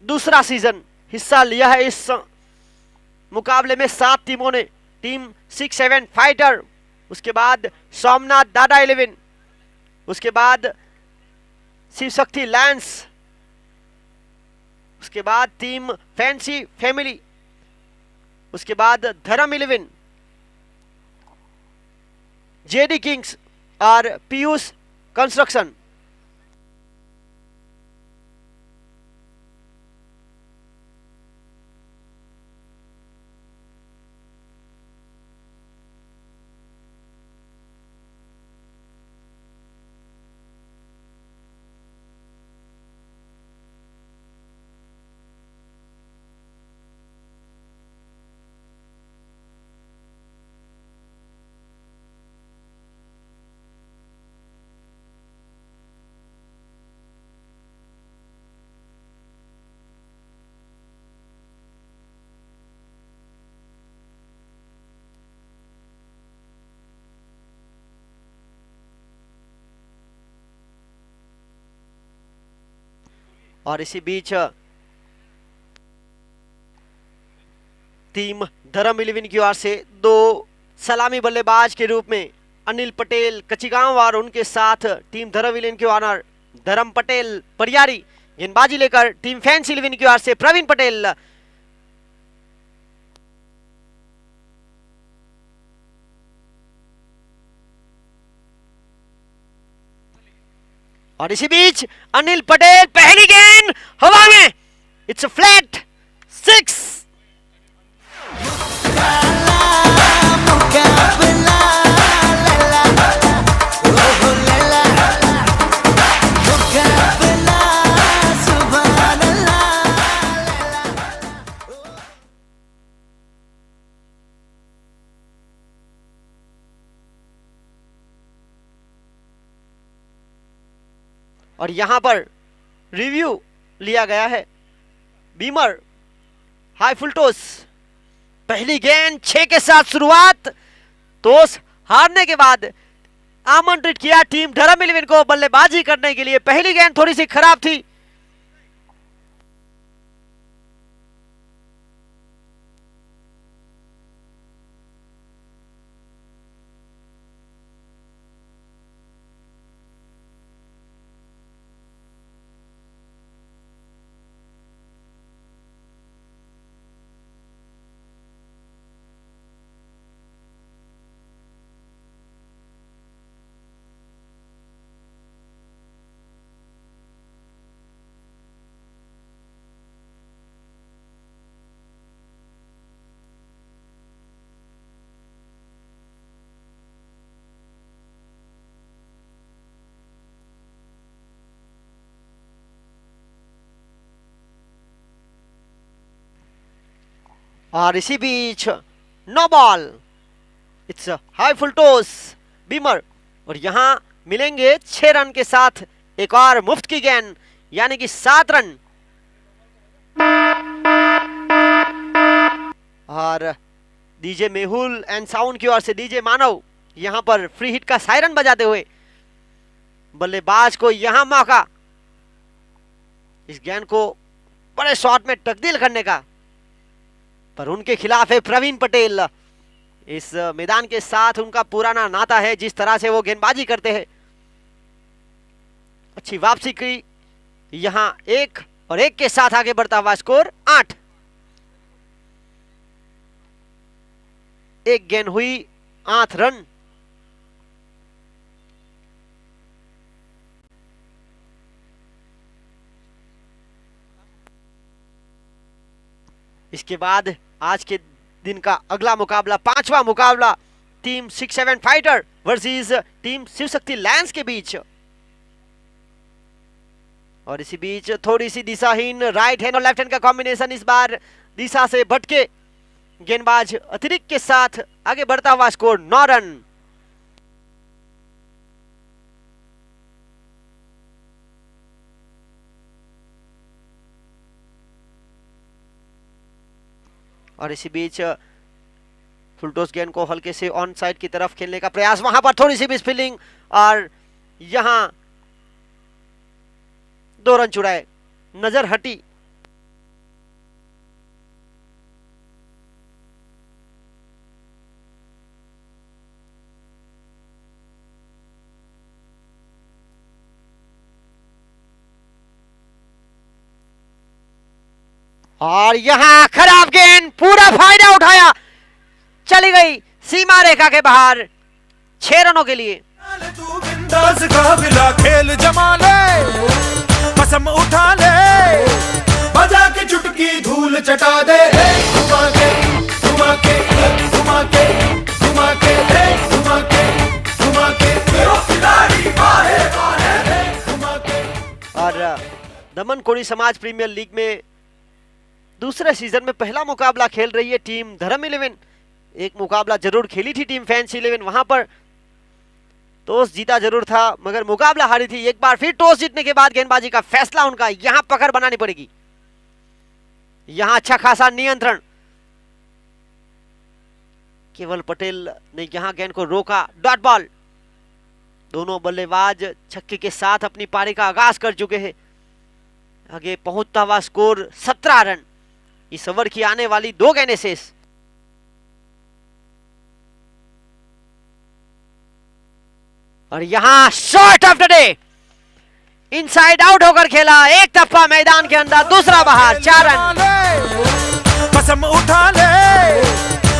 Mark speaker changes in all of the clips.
Speaker 1: दूसरा सीजन हिस्सा लिया है इस मुकाबले में 7 टीमों ने। टीम 6-7 फाइटर, उसके बाद सोमनाथ दादा 11, उसके बाद शिव शक्ति लायंस, उसके बाद टीम फैंसी फैमिली, उसके बाद धर्म 11, जेडी किंग्स और पीयूष कंस्ट्रक्शन। और इसी बीच टीम धर्म 11 की ओर से 2 सलामी बल्लेबाज के रूप में अनिल पटेल कचिगांव और उनके साथ टीम धर्म 11 के ऑनर धर्म पटेल परियारी गेंदबाजी लेकर टीम फैंसी 11 की ओर से प्रवीण पटेल। और इसी बीच अनिल पटेल पहली गेंद हवा में, इट्स फ्लैट 6। और यहां पर रिव्यू लिया गया है। बीमर हाई फुल टॉस, पहली गेंद 6 के साथ शुरुआत, टॉस हारने के बाद आमंत्रित किया टीम धर्म 11 को बल्लेबाजी करने के लिए। पहली गेंद थोड़ी सी खराब थी। और इसी बीच no ball, it's high full toss beamer. और यहां मिलेंगे 6 रन के साथ एक और मुफ्त की गेंद, यानी कि 7 रन। और डीजे मेहुल एंड साउंड की ओर से डीजे मानव यहां पर फ्री हिट का सायरन बजाते हुए बल्लेबाज को यहां मौका इस गेंद को बड़े शॉट में तब्दील करने का, पर उनके खिलाफ है प्रवीण पटेल। इस मैदान के साथ उनका पुराना नाता है, जिस तरह से वो गेंदबाजी करते हैं। अच्छी वापसी की, यहां 1 और 1 के साथ आगे बढ़ता हुआ स्कोर 8। एक गेंद हुई 8 रन। इसके बाद आज के दिन का अगला मुकाबला, 5वां मुकाबला team 6-7 fighter versus team Shiv Shakti lions के बीच। और इसी बीच थोड़ी सी दिशाहीन राइट हैंड और लेफ्ट हैंड का कॉम्बिनेशन, इस बार दिशा से भटके गेंदबाज अतिरिक्त के साथ आगे बढ़ता हुआ स्कोर 9 रन। और इसी बीच फुलटॉस गेंद को हल्के से ऑन साइड की तरफ खेलने का प्रयास, वहां पर थोड़ी सी मिसफील्डिंग और यहां 2 रन चुराए, नजर हटी। और यहां खराब गेंद, पूरा फायदा उठाया, चली गई सीमा रेखा के बाहर 6 रनों के लिए।
Speaker 2: तू बिंदास काबिला खेल जमा ले, कसम उठा ले, बजा के चुटकी धूल चटा दे, घुमा के घुमा के घुमा के घुमा के घुमा के घुमा के खिलाड़ी बाहे बाहे घुमा के।
Speaker 1: और दमन कोड़ी समाज प्रीमियर लीग में दूसरे सीजन में पहला मुकाबला खेल रही है टीम धर्म 11। एक मुकाबला जरूर खेली थी टीम फैंस 11, वहां पर टॉस जीता जरूर था मगर मुकाबला हारी थी। एक बार फिर टॉस जीतने के बाद गेंदबाजी का फैसला उनका, यहां पकड़ बनानी पड़ेगी। यहां अच्छा खासा नियंत्रण, केवल पटेल ने यहां गेंद को रोका, डॉट बॉल। दोनों बल्लेबाज छक्के के साथ अपनी पारी का आगाज कर चुके हैं। आगे पहुंचता हुआ स्कोर 17 रन। इस ओवर की आने वाली 2 गेंदें शेष। और यहां shot of the day, inside out होकर खेला, एक टप्पा मैदान के अंदर, दूसरा बाहर, 4 रन।
Speaker 2: कसम उठा ले,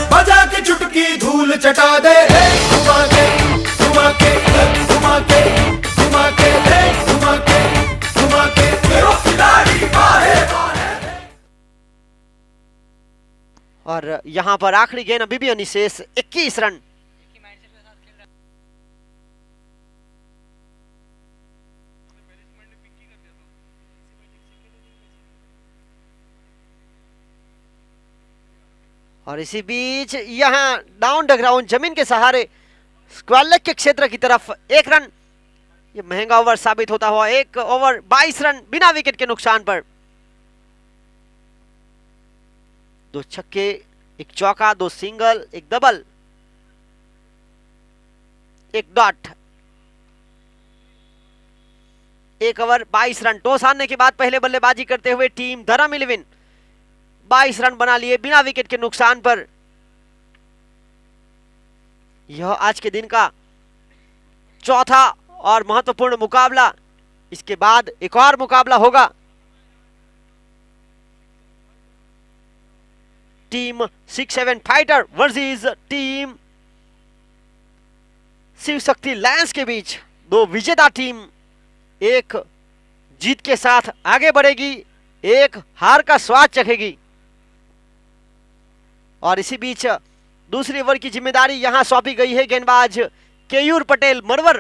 Speaker 2: बजा के चुटकी धूल चटा दे, घुमा के घुमा के घुमा के घुमा के घुमा के घुमा के खिलाड़ी बाहे बाहे।
Speaker 1: और यहां पर आखिरी गेंद अभी भी अनिशेष, 21 रन। और इसी बीच यहां डाउन द ग्राउंड, जमीन के सहारे स्क्वायर लेग के क्षेत्र की तरफ 1 रन। ये महंगा ओवर साबित होता हुआ, 1 ओवर 22 रन बिना विकेट के नुकसान पर। 2 छक्के, 1 चौका, 2 single, 1 double, 1 dot. 1 over 22 run. Toss हारने के बाद पहले बल्लेबाजी करते हुए टीम धर्म 11 22 रन बना लिए बिना विकेट के नुकसान पर। यह आज के दिन का चौथा और महत्वपूर्ण मुकाबला। इसके बाद एक और मुकाबला होगा team 6-7 fighter versus team Shiv Shakti lions के बीच। 2 विजेता टीम एक जीत के साथ आगे बढ़ेगी, एक हार का स्वाद चखेगी। और इसी बीच दूसरी ओवर की जिम्मेदारी यहां सौंपी गई है गेंदबाज केयूर पटेल मरवर।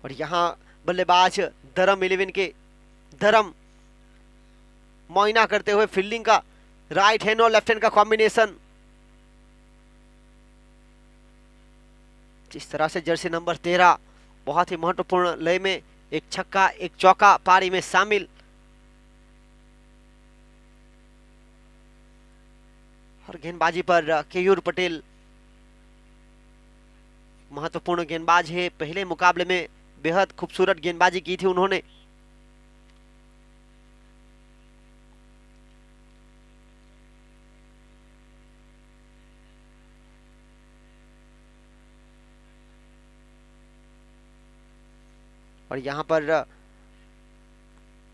Speaker 1: और यहां बल्लेबाज धर्म 11 के धर्म मुआयना करते हुए फील्डिंग का, राइट हैंड और लेफ्ट हैंड का कॉम्बिनेशन। जिस तरह से जर्सी नंबर 13 बहुत ही महत्वपूर्ण लय में, 1 छक्का 1 चौका पारी में शामिल। और गेंदबाजी पर केयूर पटेल महत्वपूर्ण गेंदबाज है। पहले मुकाबले में बेहद खूबसूरत गेंदबाजी की थी उन्होंने। और यहां पर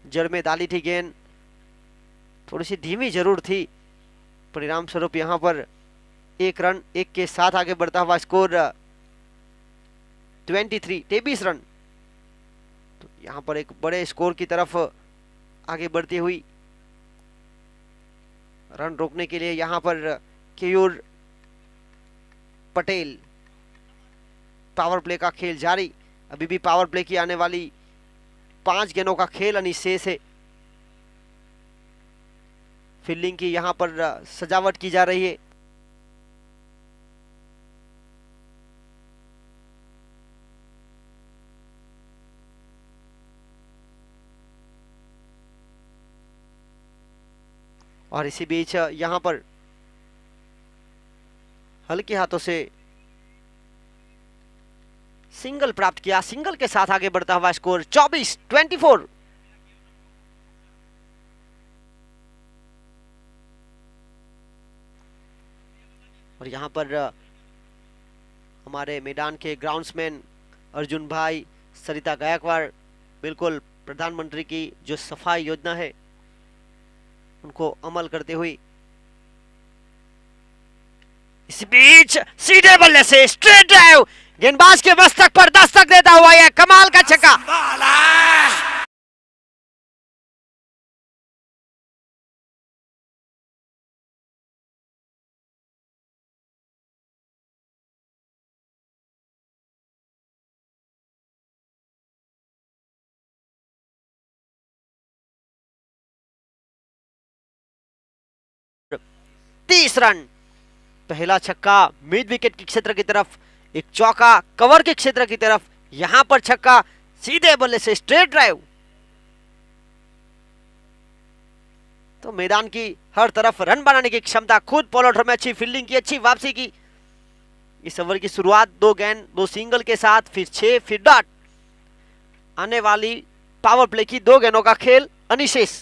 Speaker 1: जड़ में डाली थी गेंद, थोड़ी सी धीमी जरूर थी। परिणाम स्वरूप यहां पर 1 रन 1 के साथ आगे बढ़ता हुआ स्कोर 23 रन। तो यहां पर एक बड़े स्कोर की तरफ आगे बढ़ती हुई, रन रोकने के लिए यहां पर केयूर पटेल। पावर प्ले का खेल जारी, अभी भी पावर प्ले की आने वाली 5 गेंदों का खेल अनिशेष है। फील्डिंग की यहां पर सजावट की जा रही है। और इसी बीच यहां पर हल्के हाथों से सिंगल प्राप्त किया, सिंगल के साथ आगे बढ़ता हुआ स्कोर 24। और यहां पर हमारे मैदान के ग्राउंड्समैन अर्जुन भाई, सरिता गायकवाड़ बिल्कुल प्रधानमंत्री की जो सफाई योजना है उनको अमल करते हुए। इस बीच सीधे बल्ले से स्ट्रेट ड्राइव, गेंदबाज के मस्तक पर दस्तक देता हुआ यह कमाल का छक्का। तीस रन, पहला छक्का मिड विकेट के क्षेत्र की तरफ, एक चौका कवर के क्षेत्र की तरफ, यहां पर छक्का सीधे बल्ले से स्ट्रेट ड्राइव। तो मैदान की हर तरफ रन बनाने की क्षमता, खुद पॉलोटर में अच्छी फील्डिंग की, अच्छी वापसी की। इस ओवर की शुरुआत 2 गेंद 2 सिंगल के साथ, फिर 6, फिर डॉट। आने वाली पावर प्ले की 2 गेंदों का खेल अनिशेष।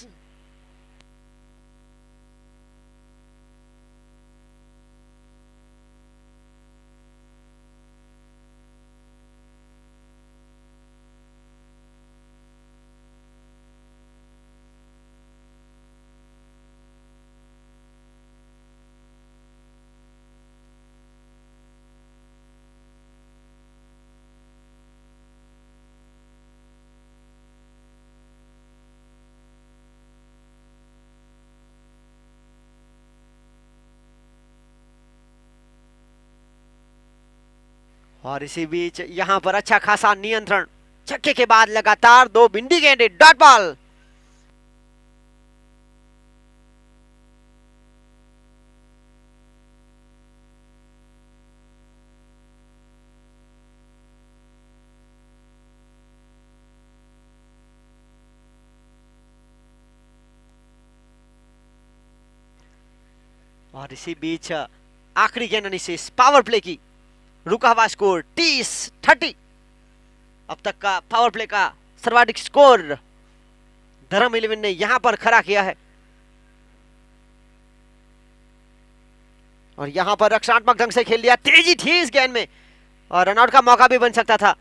Speaker 1: और इसी बीच यहां पर अच्छा खासा नियंत्रण, छक्के के बाद लगातार 2 बिंदी गेंदे, डॉट बॉल। और इसी बीच आखिरी गेंद अनिशेष पावर प्ले की, रुका हुआ स्कोर 30-30। अब तक का पावर प्ले का सर्वाधिक स्कोर धर्म 11 ने यहां पर खड़ा किया है। और यहां पर रक्षात्मक ढंग से खेल दिया, तेजी थी इस गेंद में और रनआउट का मौका भी बन सकता था।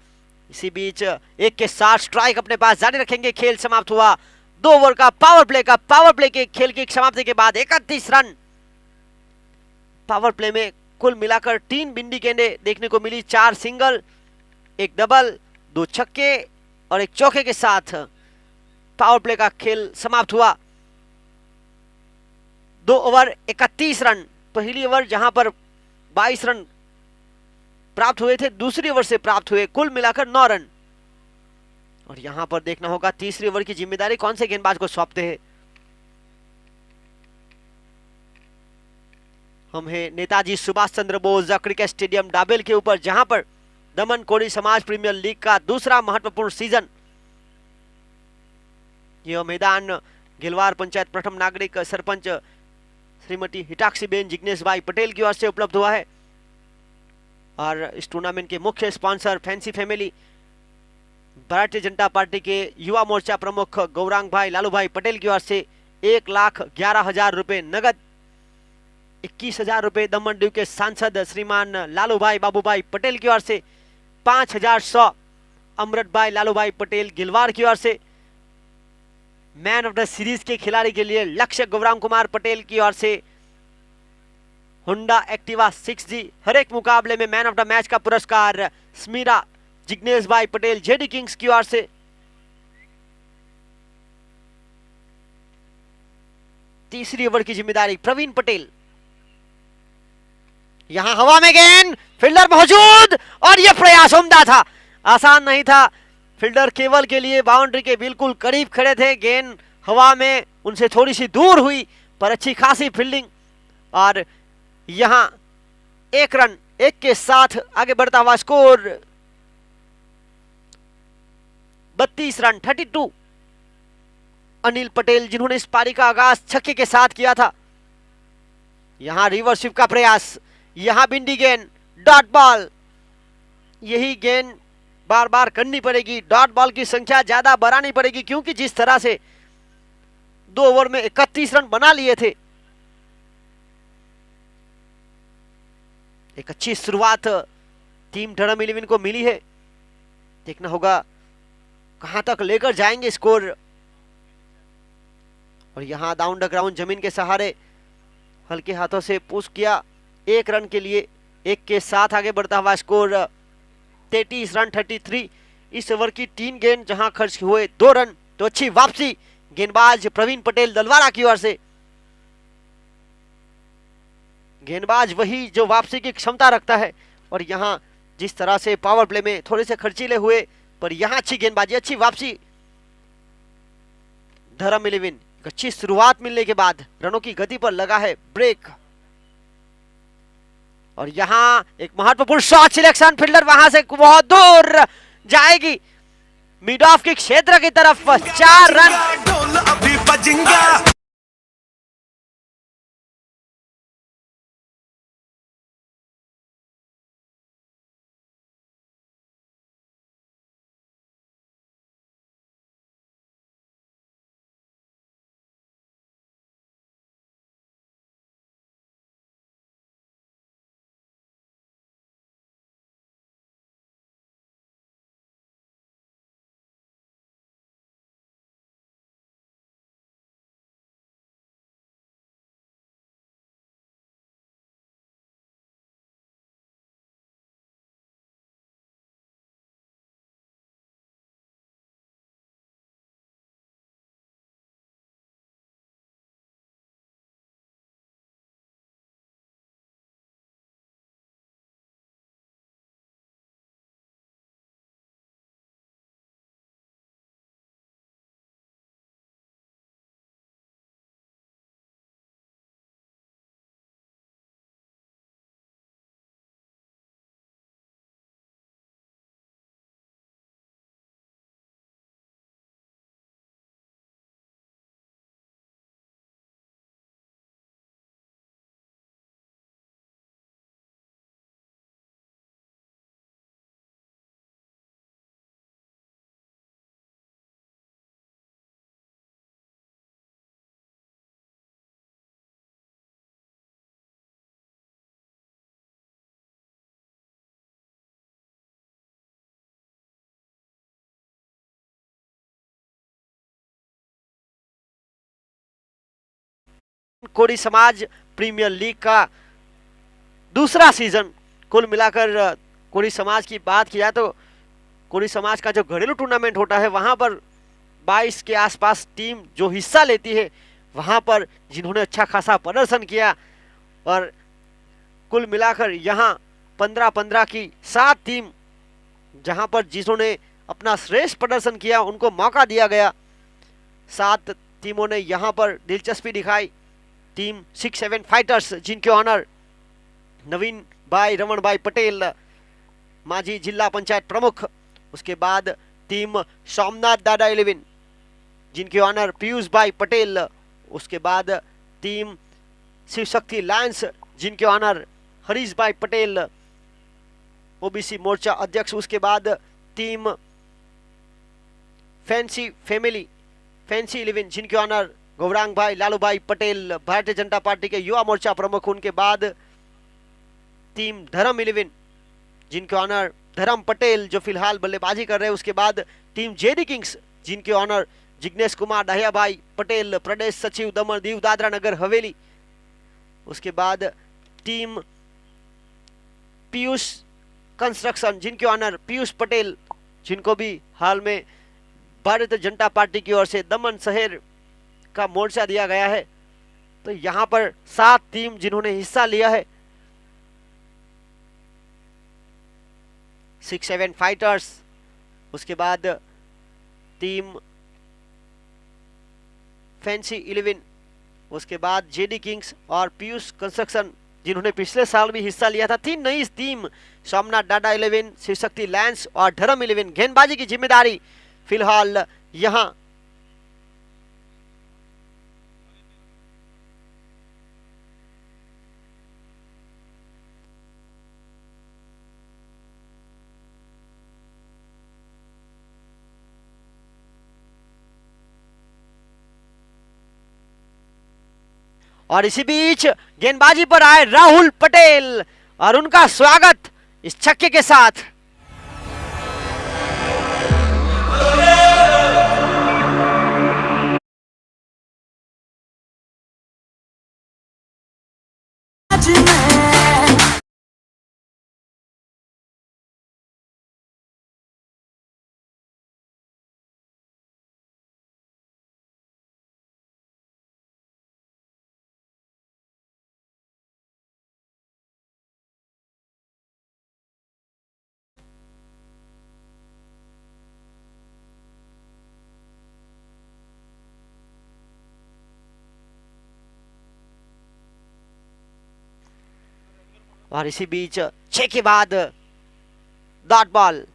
Speaker 1: इसी बीच 1 के साथ स्ट्राइक अपने पास जारी रखेंगे, खेल समाप्त हुआ। 2 ओवर का पावर प्ले के खेल की समाप्ति के बाद 31 रन। पावर प्ले में कुल मिलाकर 3 बिंदी गेंदें देखने को मिली, 4 सिंगल, 1 डबल, 2 छक्के और 1 चौके के साथ पावर प्ले का खेल समाप्त हुआ। 2 ओवर 31 रन। पहली ओवर जहां पर 22 रन प्राप्त हुए थे, दूसरी ओवर से प्राप्त हुए कुल मिलाकर 9 रन। और यहां पर देखना होगा तीसरी ओवर की जिम्मेदारी कौन से गेंदबाज को सौंपते हैं। हम हैं Netaji Subhash Chandra Bose cricket stadium double के ऊपर, जहां पर दमन कोड़ी समाज प्रीमियर लीग का दूसरा महत्वपूर्ण सीजन, यह मैदान गिलवार पंचायत प्रथम नागरिक सरपंच श्रीमती हिटाक्षीबेन जिग्नेश भाई पटेल की ओर से उपलब्ध हुआ है। और इस टूर्नामेंट के मुख्य sponsor fancy family, Bharatiya Janata party के युवा मोर्चा प्रमुख गौरांग भाई लालू भाई पटेल की ओर से 1,11,000 रुपए नगद, 21,000 रुपए दमन दीव के सांसद श्रीमान लालू भाई बाबू भाई पटेल की ओर से, 5,100 अमृत भाई लालू भाई पटेल गिलवार की ओर से, मैन ऑफ द सीरीज के खिलाड़ी के लिए लक्ष्य गौरांग कुमार पटेल की ओर से होंडा एक्टिवा 6G, हर एक मुकाबले में मैन ऑफ द मैच का पुरस्कार स्मीरा जिग्नेश भाई पटेल जेडी किंग्स की ओर से। तीसरी ओवर की जिम्मेदारी प्रवीण पटेल। यहां हवा में गेंद, फील्डर मौजूद और यह प्रयास उम्दा था, आसान नहीं था। फील्डर केवल के लिए बाउंड्री के बिल्कुल करीब खड़े थे, गेंद हवा में उनसे थोड़ी सी दूर हुई, पर अच्छी खासी फील्डिंग। और यहां 1 रन 1 के साथ आगे बढ़ता हुआ स्कोर 32 रन 32। अनिल पटेल जिन्होंने इस पारी का आगाज छक्के के साथ किया था, यहां रिवर्स स्वीप का प्रयास, यहां बिंदी गेंद, डॉट बॉल। यही गेंद बार बार करनी पड़ेगी, डॉट बॉल की संख्या ज्यादा बढ़ानी पड़ेगी, क्योंकि जिस तरह से 2 ओवर में 31 रन बना लिए थे, एक अच्छी शुरुआत टीम धर्म 11 को मिली है। देखना होगा कहां तक लेकर जाएंगे स्कोर। और यहां डाउन द ग्राउंड जमीन के सहारे हल्के हाथों से पुश किया 1 रन के लिए। 1 के साथ आगे बढ़ता हुआ स्कोर 33 रन 33। इस ओवर की 3 गेंद जहां खर्च हुए 2 रन, तो अच्छी वापसी गेंदबाज प्रवीण पटेल दलवारा की ओर से। गेंदबाज वही जो वापसी की क्षमता रखता है। और यहां जिस तरह से पावर प्ले में थोड़े से खर्चीले हुए, पर यहां अच्छी गेंदबाजी, अच्छी वापसी। धर्म 11 अच्छी शुरुआत मिलने के बाद रनों की गति पर लगा है ब्रेक। और यहां एक महत्वपूर्ण शॉट सिलेक्शन, फील्डर वहां से बहुत दूर जाएगी मिड ऑफ के क्षेत्र की तरफ। 4 रन।
Speaker 2: अभी बजेंगे।
Speaker 1: कोरी समाज प्रीमियर लीग का दूसरा सीजन। कुल मिलाकर कोरी समाज की बात की जाए तो कोरी समाज का जो घरेलू टूर्नामेंट होता है वहां पर 22 के आसपास टीम जो हिस्सा लेती है, वहां पर जिन्होंने अच्छा खासा प्रदर्शन किया। और कुल मिलाकर यहां 15-15 की 7 टीम जहां पर जिन्होंने अपना श्रेष्ठ प्रदर्शन किया उनको मौका दिया गया। 7 टीमों ने यहां पर दिलचस्पी दिखाई। टीम 6-7 फाइटर्स जिनके ऑनर नवीन भाई रमन भाई पटेल, माजी जिला पंचायत प्रमुख। उसके बाद टीम सोमनाथ दादा 11 जिनके ऑनर पीयूष भाई पटेल। उसके बाद टीम शिव शक्ति लायंस जिनके ऑनर हरीश भाई पटेल, ओबीसी मोर्चा अध्यक्ष। उसके बाद टीम फैंसी 11 जिनके ऑनर गौरांग भाई लालू भाई पटेल, भारतीय जनता पार्टी के युवा मोर्चा प्रमुख। उनके बाद टीम धर्म 11 जिनके ऑनर धर्म पटेल जो फिलहाल बल्लेबाजी कर रहे हैं। उसके बाद टीम जेडी किंग्स जिनके ऑनर जिग्नेश कुमार दाहिया भाई पटेल, प्रदेश सचिव दमन दीव दादरा नगर हवेली। उसके बाद टीम पीयूष कंस्ट्रक्शन जिनके ऑनर पीयूष पटेल, जिनको भी हाल में भारतीय जनता पार्टी की ओर से दमन शहर का मोर्चा दिया गया है। तो यहां पर 7 टीम जिन्होंने हिस्सा लिया है। 6-7 फाइटर्स, उसके बाद टीम फैंसी 11, उसके बाद जेडी किंग्स और पीयूष कंस्ट्रक्शन जिन्होंने पिछले साल भी हिस्सा लिया था। 3 नई टीम सोमनाथ डाडा 11, शिव शक्ति लायंस और धर्म 11। गेंदबाजी की जिम्मेदारी फिलहाल यहां और इसी बीच गेंदबाजी पर आए राहुल पटेल और उनका स्वागत इस छक्के के साथ। और इसी बीच 6 के बाद डॉट बॉल।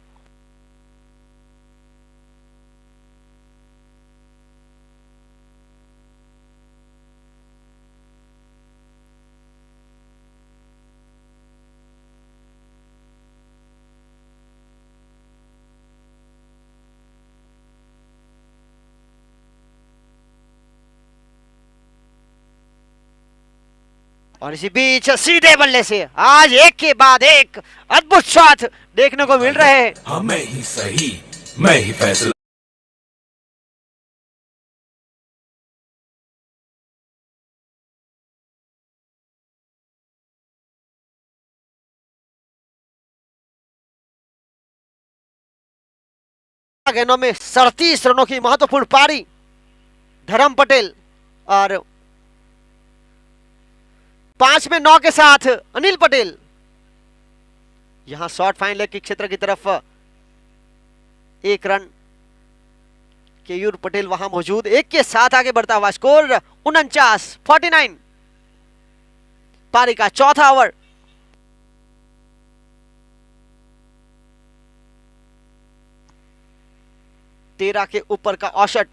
Speaker 1: और इसी बीच सीधे बल्ले से आज एक के बाद एक अद्भुत शॉट देखने को मिल रहे हैं।
Speaker 2: हाँ मैं ही सही, मैं ही फैसला।
Speaker 1: गेंदों में 37 रनों की महत्वपूर्ण पारी धर्म पटेल और 5 में 9 के साथ अनिल पटेल। यहां शॉट फाइन लेग के क्षेत्र की तरफ 1 रन। केयूर पटेल वहां मौजूद, 1 के साथ आगे बढ़ता हुआ स्कोर 49 पारी का चौथा ओवर। तेरह के ऊपर का औसत।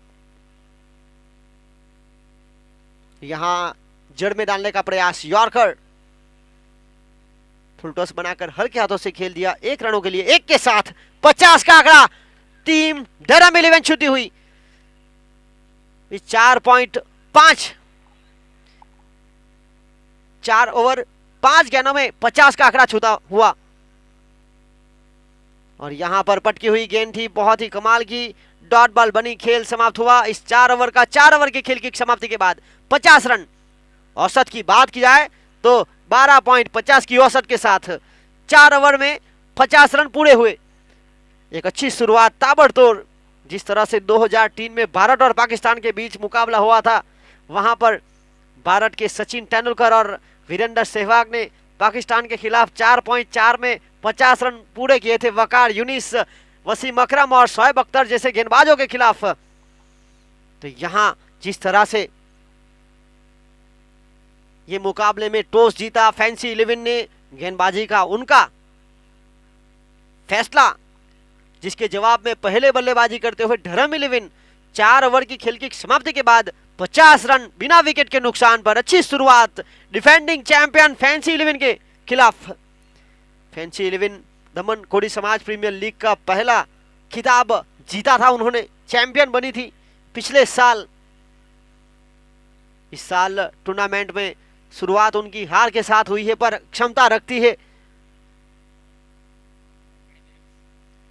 Speaker 1: यहां जड़ में डालने का प्रयास, यॉर्कर फुलटॉस बनाकर हल्के हाथों से खेल दिया 1 रनों के लिए। 1 के साथ 50 का आंकड़ा। टीम डरहम 11 छूटी हुई 4.5 4 ओवर 5 गेंदों में 50 का आंकड़ा छूता हुआ। और यहां पर पटकी हुई गेंद थी, बहुत ही कमाल की डॉट बॉल बनी। खेल समाप्त हुआ इस 4 ओवर के खेल की समाप्ति के बाद 50 रन। औसत की बात की जाए तो 12.50 की औसत के साथ 4 ओवर में 50 रन पूरे हुए। एक अच्छी शुरुआत, ताबड़तोड़। जिस तरह से 2003 में भारत और पाकिस्तान के बीच मुकाबला हुआ था, वहां पर भारत के सचिन तेंदुलकर और वीरेंद्र सहवाग ने पाकिस्तान के खिलाफ 4.4 में 50 रन पूरे किए थे। वकार यूनिस, वसीम अकरम और शोएब अख्तर जैसे गेंदबाजों के खिलाफ। तो यहां जिस तरह से ये मुकाबले में टॉस जीता फैंसी 11 ने, गेंदबाजी का उनका फैसला, जिसके जवाब में पहले बल्लेबाजी करते हुए धर्म 11 4 ओवर की खेल की समाप्ति के बाद 50 रन बिना विकेट के नुकसान पर। अच्छी शुरुआत डिफेंडिंग चैंपियन फैंसी 11 के खिलाफ। फैंसी 11 दमन कोड़ी समाज प्रीमियर लीग का पहला खिताब जीता था उन्होंने, चैंपियन बनी थी पिछले साल। इस साल टूर्नामेंट में शुरुआत उनकी हार के साथ हुई है, पर क्षमता रखती है।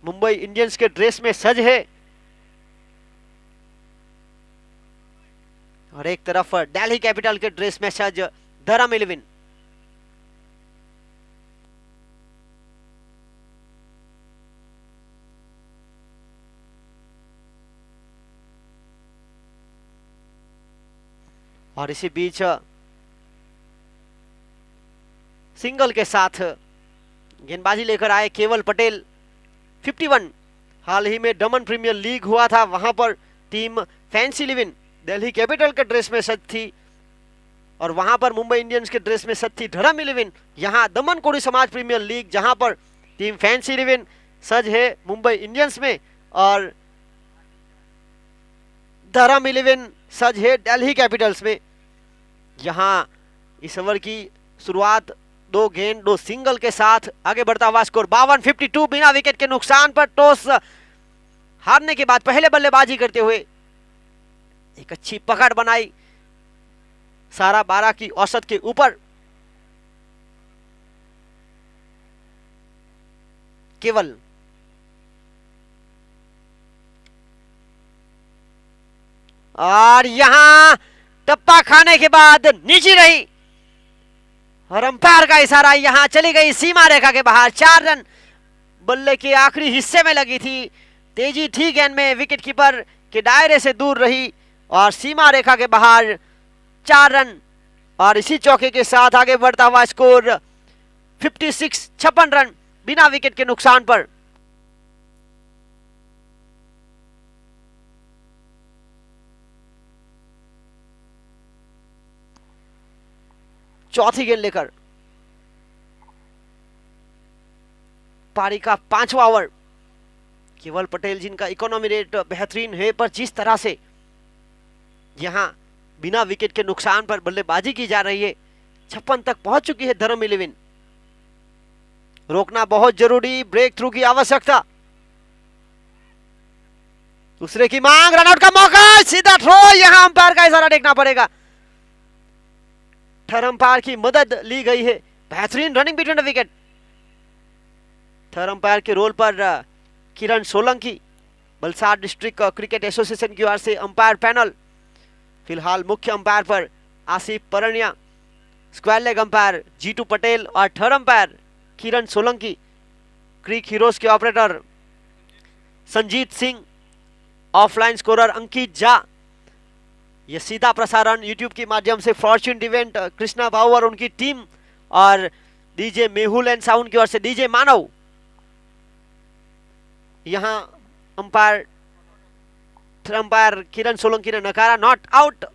Speaker 1: मुंबई इंडियंस के ड्रेस में सज है और एक तरफ दिल्ली कैपिटल के ड्रेस में सज धर्म 11। और इसी बीच सिंगल के साथ गेंदबाजी लेकर आए केवल पटेल 51। हाल ही में दमन प्रीमियर लीग हुआ था, वहां पर टीम फैंसी 11 दिल्ली कैपिटल के ड्रेस में सज थी और वहां पर मुंबई इंडियंस के ड्रेस में सज थी धर्म 11। यहां दमन कोड़ी समाज प्रीमियर लीग, जहां पर टीम फैंसी 11 सज है मुंबई इंडियंस में और धर्म 11 सज है दिल्ली कैपिटल्स में। यहां इस ओवर की शुरुआत 2 गेंद 2 सिंगल के साथ आगे बढ़ता हुआ स्कोर 52 बिना विकेट के नुकसान पर। टॉस हारने के बाद पहले बल्लेबाजी करते हुए एक अच्छी पकड़ बनाई, सारा 12 की औसत के ऊपर। केवल और यहां टप्पा खाने के बाद नीचे रही और अंपायर का इशारा, यहां चली गई सीमा रेखा के बाहर। 4 रन बल्ले के आखिरी हिस्से में लगी थी, तेजी थी गेंद में, विकेट कीपर के दायरे से दूर रही और सीमा रेखा के बाहर 4 रन। और इसी चौके के साथ आगे बढ़ता हुआ स्कोर 56 रन बिना विकेट के नुकसान पर। चौथी गेंद लेकर पारी का 5वां ओवर। केवल पटेल जिनका इकोनॉमी रेट बेहतरीन है, पर जिस तरह से यहां बिना विकेट के नुकसान पर बल्लेबाजी की जा रही है, 56 तक पहुंच चुकी है धर्म 11। रोकना बहुत जरूरी, ब्रेक थ्रू की आवश्यकता। दूसरे की मांग, रनआउट का मौका, सीधा थ्रो। यहां अंपायर का इशारा देखना पड़ेगा। थर्ड अंपायर की मदद ली गई है। बेहतरीन running between the wicket. Third umpire के रोल पर Kiran Solanki, Valsad district cricket association की ओर से अंपायर पैनल। फिलहाल मुख्य अंपायर पर Asif Parnia, square leg umpire Jitu Patel और third umpire Kiran Solanki. Cric Heroes के operator Sanjeet Singh, offline scorer Ankit Jha. यह सीधा प्रसारण यूट्यूब के माध्यम से फॉर्च्यून इवेंट कृष्णा भाऊ और उनकी टीम और डीजे मेहुल एंड साउंड की ओर से डीजे मानव। यहां अंपायर किरण सोलंकी ने नकारा, नॉट आउट।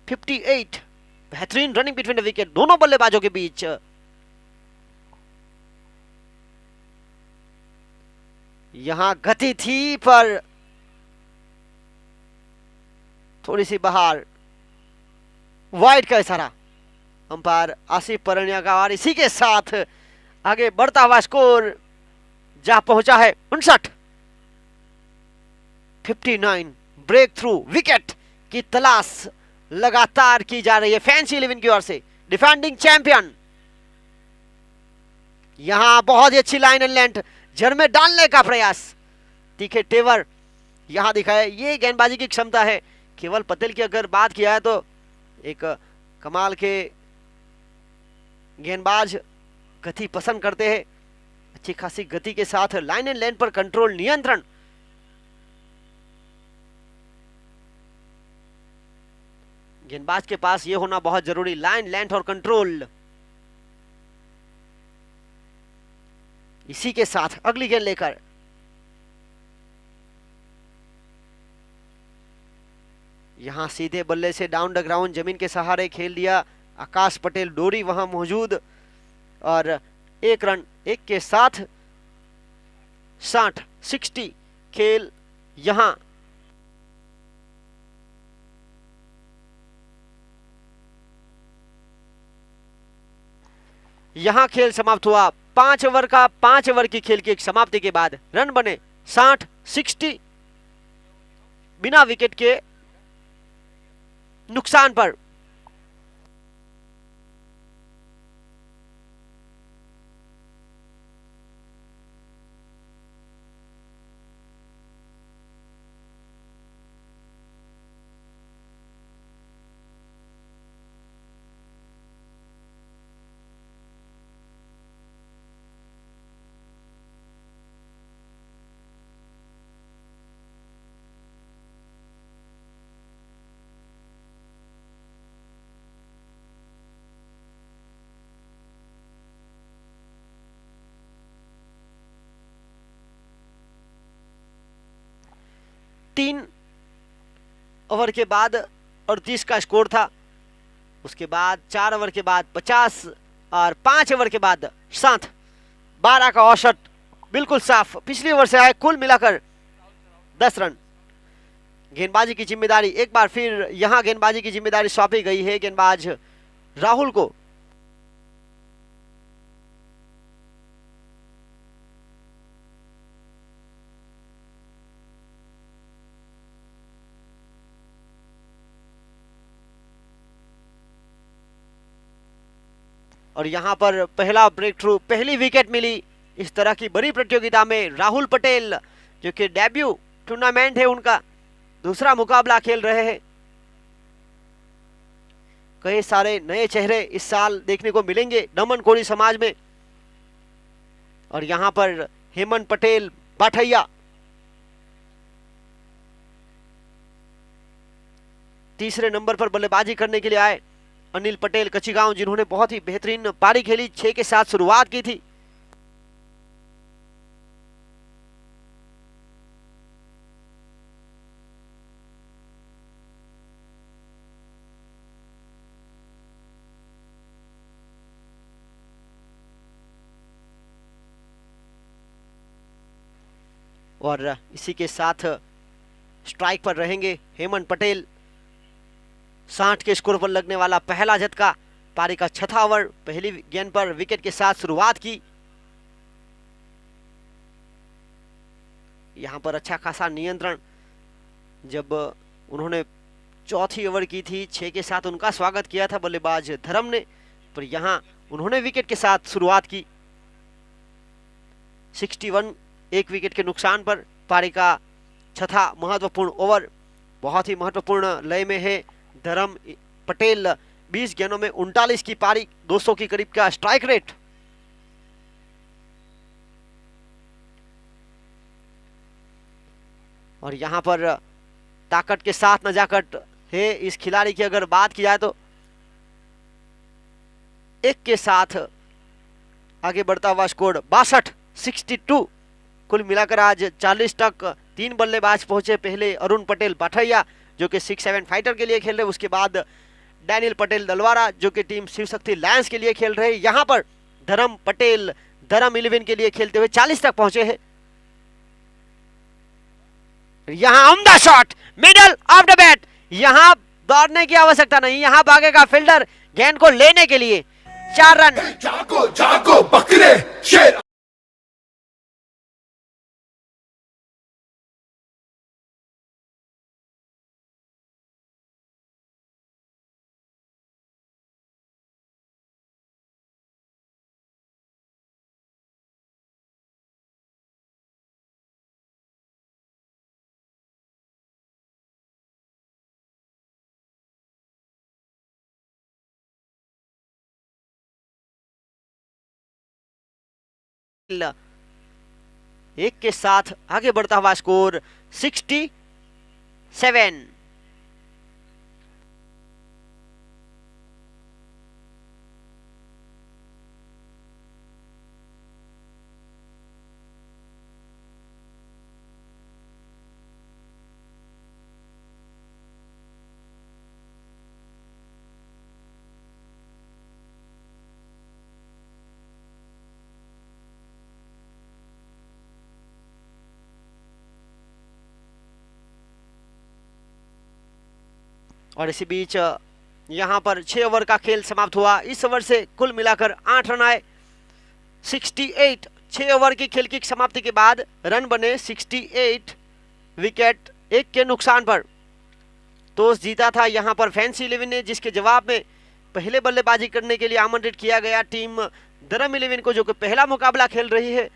Speaker 1: 58। बेहतरीन रनिंग बिटवीन द विकेट दोनों बल्लेबाजों के बीच। यहां गति थी पर थोड़ी सी बाहर, वाइड का इशारा अंपायर आसिफ परनिया का। और इसी के साथ आगे बढ़ता हुआ स्कोर जा पहुंचा है 59। 59। ब्रेक थ्रू विकेट की तलाश लगातार की जा रही है फैंसी 11 की ओर से। डिफेंडिंग चैंपियन, यहां बहुत ही अच्छी लाइन एंड लेंथ, जड़ में डालने का प्रयास, तीखे तेवर यहां दिखाया। ये गेंदबाजी की क्षमता है। केवल पटेल की अगर बात किया है तो एक कमाल के गेंदबाज, गति पसंद करते हैं, अच्छी खासी गति के साथ लाइन एंड लेंथ पर कंट्रोल, नियंत्रण। गेंदबाज के पास यह होना बहुत जरूरी, लाइन लेंथ और कंट्रोल। इसी के साथ अगली गेंद लेकर यहां सीधे बल्ले से डाउन द ग्राउंड जमीन के सहारे खेल दिया आकाश पटेल। डोरी वहां मौजूद और एक रन, एक के साथ 60 खेल यहां खेल समाप्त हुआ। 5 ओवर का 5 ओवर की खेल की समाप्ति के बाद रन बने 60 बिना विकेट के नुकसान पर। तीन ओवर के बाद 38 का स्कोर था। उसके बाद 4 ओवर के बाद 50 और 5 ओवर के बाद 12 का औसत बिल्कुल साफ पिछली ओवर से आए। कुल मिलाकर 10 रन। गेंदबाजी की जिम्मेदारी एक बार फिर यहां गेंदबाजी की जिम्मेदारी सौंपी गई है गेंदबाज राहुल को। और यहां पर पहला ब्रेक थ्रू, पहली विकेट मिली इस तरह की बड़ी प्रतियोगिता में। राहुल पटेल जो कि डेब्यू टूर्नामेंट है उनका, दूसरा मुकाबला खेल रहे हैं। कई सारे नए चेहरे इस साल देखने को मिलेंगे दमन कोरी समाज में। और यहां पर हेमंत पटेल बाठैया, तीसरे नंबर पर बल्लेबाजी करने के लिए आए। अनिल पटेल कचिगांव, जिन्होंने बहुत ही बेहतरीन पारी खेली, 6 के साथ शुरुआत की थी। और इसी के साथ स्ट्राइक पर रहेंगे हेमंत पटेल। 60 के स्कोर पर लगने वाला पहला झटका। पारी का छठा ओवर, पहली गेंद पर विकेट के साथ शुरुआत की। यहां पर अच्छा खासा नियंत्रण जब उन्होंने चौथी ओवर की थी, 6 के साथ उनका स्वागत किया था बल्लेबाज धर्म ने, पर यहां उन्होंने विकेट के साथ शुरुआत की। 61 एक विकेट के नुकसान पर पारी का छठा महत्वपूर्ण ओवर बहुत ही महत्वपूर्ण लय में है। धर्म पटेल 20 गेंदों में 39 की पारी, 200 की करीब का स्ट्राइक रेट। और यहां पर ताकत के साथ नजाकत है इस खिलाड़ी की अगर बात की जाए तो एक के साथ आगे बढ़ता हुआ स्कोर 62 कुल मिलाकर आज 40 तक 3 बल्लेबाज पहुंचे। पहले अरुण पटेल पाठैया जो कि 6-7 फाइटर के लिए खेल रहे, उसके बाद डैनियल पटेल दलवारा जो कि टीम शिव शक्ति लायंस के लिए खेल रहे। यहां पर धर्म पटेल धर्म 11 के लिए खेलते हुए 40 तक पहुंचे हैं। यहां उम्दा shot middle off the bat, यहां दौड़ने की आवश्यकता नहीं, यहां भागेगा फील्डर गेंद को लेने के लिए। 4 रन।
Speaker 2: जागो जागो बकरे शेर।
Speaker 1: एक के साथ आगे बढ़ता हुआ स्कोर 67। और इसी बीच यहां पर 6 ओवर का खेल समाप्त हुआ। इस ओवर से कुल मिलाकर 8 रन आए। 68 6 ओवर की खेल की समाप्ति के बाद रन बने 68, विकेट 1 के नुकसान पर टॉस जीता था यहां पर फैंसी 11 ने, जिसके जवाब में पहले बल्लेबाजी करने के लिए आमंत्रित किया गया टीम धर्म 11 को, जो कि पहला मुकाबला खेल रही है,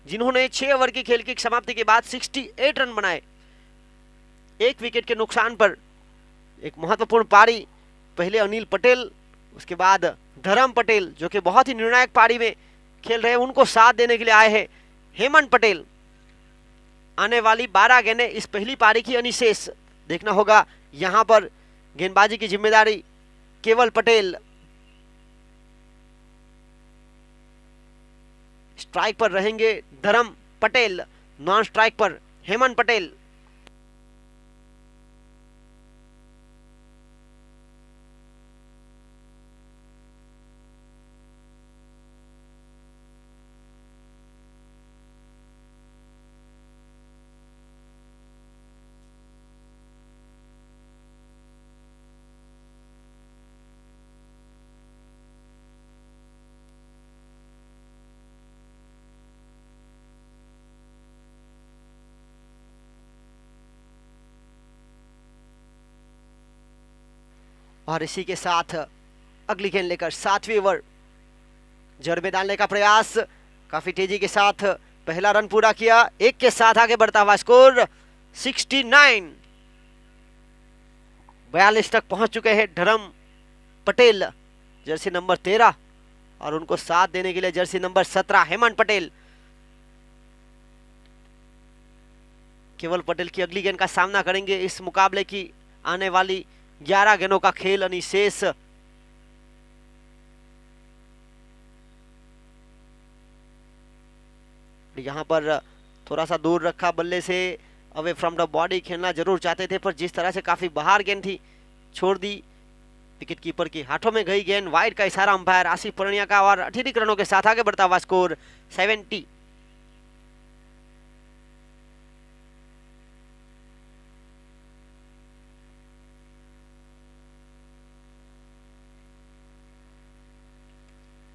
Speaker 1: जिन्होंने 6 ओवर की खेल की समाप्ति के बाद 68 रन बनाए। 1 विकेट के नुकसान पर एक महत्वपूर्ण पारी, पहले अनिल पटेल, उसके बाद धर्म पटेल जो कि बहुत ही निर्णायक पारी में खेल रहे हैं, उनको साथ देने के लिए आए हैं हेमंत पटेल। आने वाली 12 गेंदें इस पहली पारी की अनिशेष देखना होगा। यहां पर गेंदबाजी की जिम्मेदारी केवल पटेल। स्ट्राइक पर रहेंगे धर्म पटेल, नॉन स्ट्राइक पर हेमंत पटेल। और इसी के साथ अगली गेंद लेकर 7वीं ओवर जड़ में डालने का प्रयास, काफी तेजी के साथ पहला रन पूरा किया। 1 के साथ आगे बढ़ता हुआ स्कोर 69। 42 तक पहुंच चुके हैं धर्म पटेल, जर्सी नंबर 13, और उनको साथ देने के लिए जर्सी नंबर 17 हेमंत पटेल। केवल पटेल की अगली गेंद का सामना करेंगे। इस मुकाबले की आने वाली 11 गेंदों का खेल अनिशेष। यहां पर थोड़ा सा दूर रखा बल्ले से, अवे फ्रॉम द बॉडी खेलना जरूर चाहते थे, पर जिस तरह से काफी बाहर गेंद थी छोड़ दी। विकेट कीपर के हाथों में गई गेंद, वाइड का इशारा अंपायर आसिफ पूर्णिया का, और अत्यधिक रनों के साथ आगे बढ़ता हुआ स्कोर 70।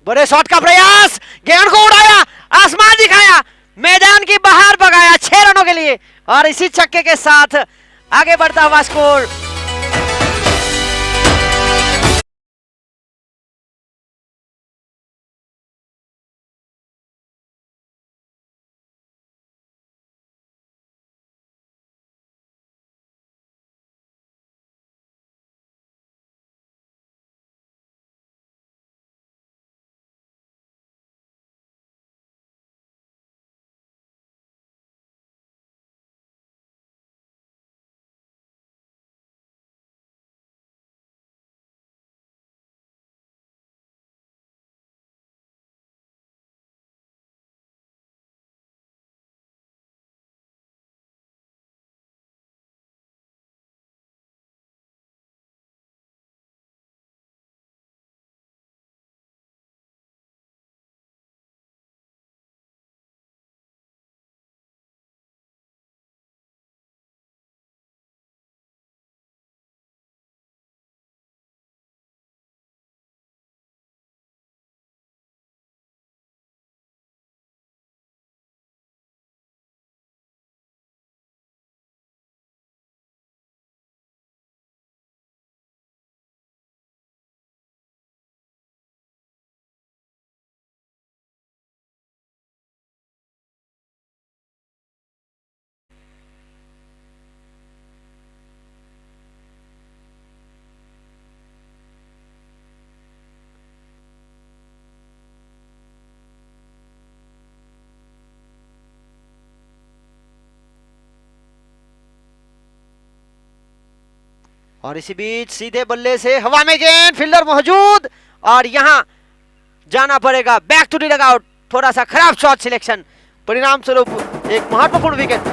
Speaker 1: बड़े शॉट का प्रयास, गेंद को उड़ाया, आसमान दिखाया, मैदान की बाहर भगाया 6 रनों के लिए और इसी छक्के के साथ आगे बढ़ता हुआ स्कोर। और इसी बीच सीधे बल्ले से हवा में गेंद, फील्डर मौजूद और यहां जाना पड़ेगा बैक टू द डगआउट। थोड़ा सा खराब शॉट सिलेक्शन, परिणाम स्वरूप एक महत्वपूर्ण विकेट।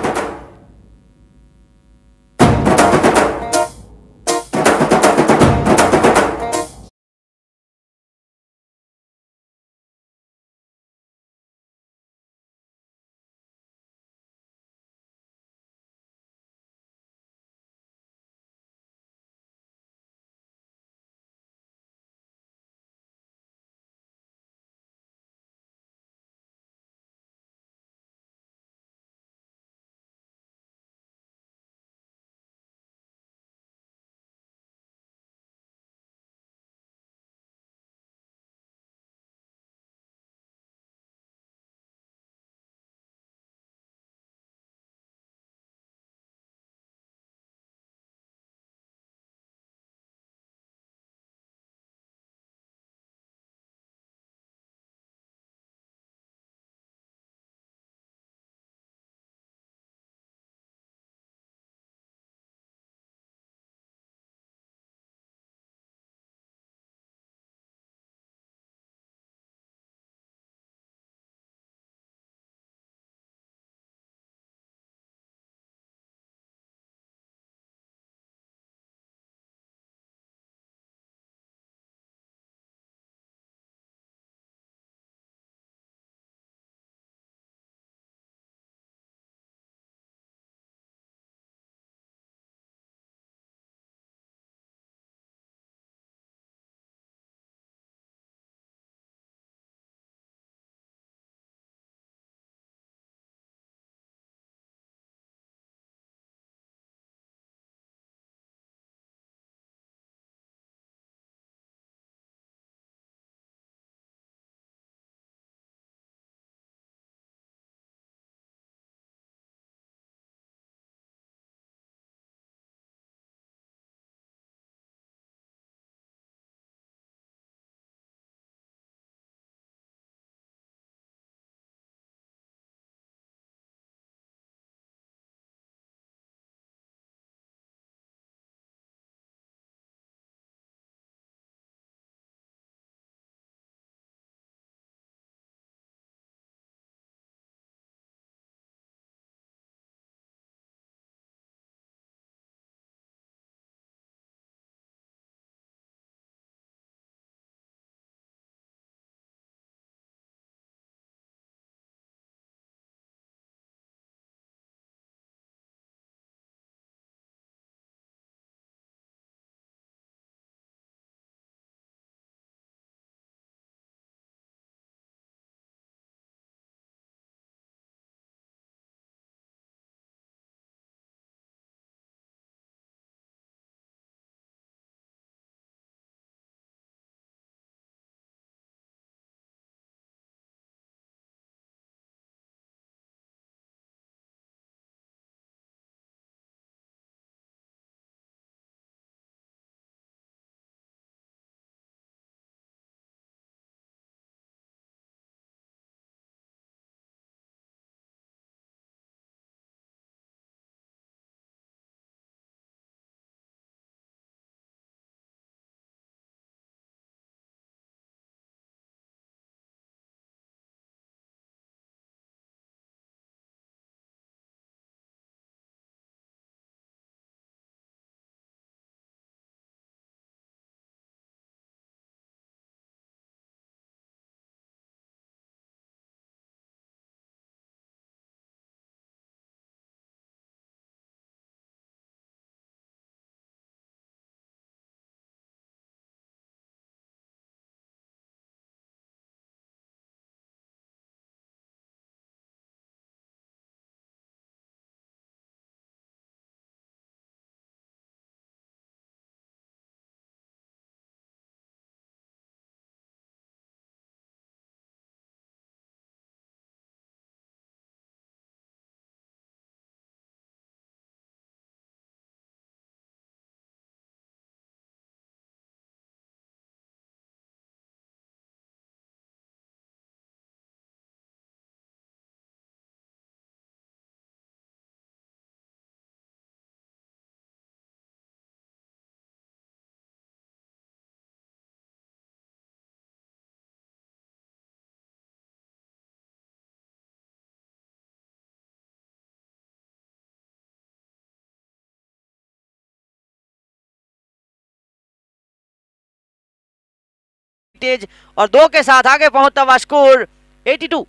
Speaker 1: तेज और 2 के साथ आगे पहुंचता हुआ स्कोर 82।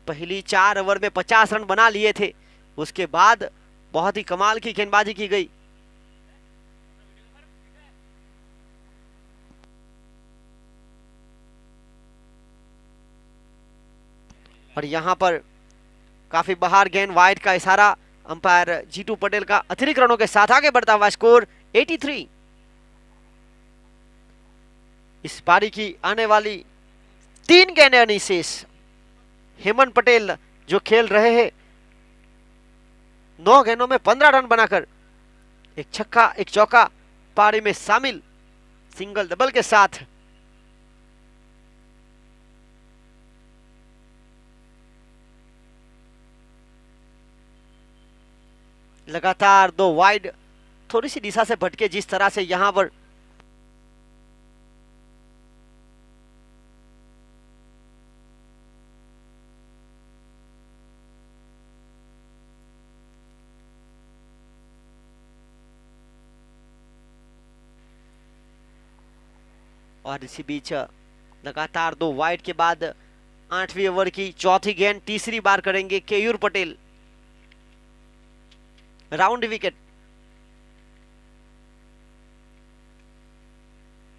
Speaker 1: पहली 4 ओवर में 50 रन बना लिए थे, उसके बाद बहुत ही कमाल की गेंदबाजी की गई। और यहां पर काफी बाहर गेंद, वाइड का इशारा, अंपायर जीतू पटेल का अतिरिक्त रनों के साथ आगे बढ़ता हुआ स्कोर 83। इस पारी की आने वाली 3 गेंदें शेष। हेमंत पटेल जो खेल रहे हैं 9 गेंदों में 15 रन बनाकर, एक छक्का एक चौका पारी में शामिल, सिंगल डबल के साथ। लगातार 2 वाइड, थोड़ी सी दिशा से भटके जिस तरह से यहां पर और इसी बीच लगातार 2 वाइड के बाद 8वीं ओवर की चौथी गेंद तीसरी बार करेंगे केयूर पटेल, राउंड विकेट।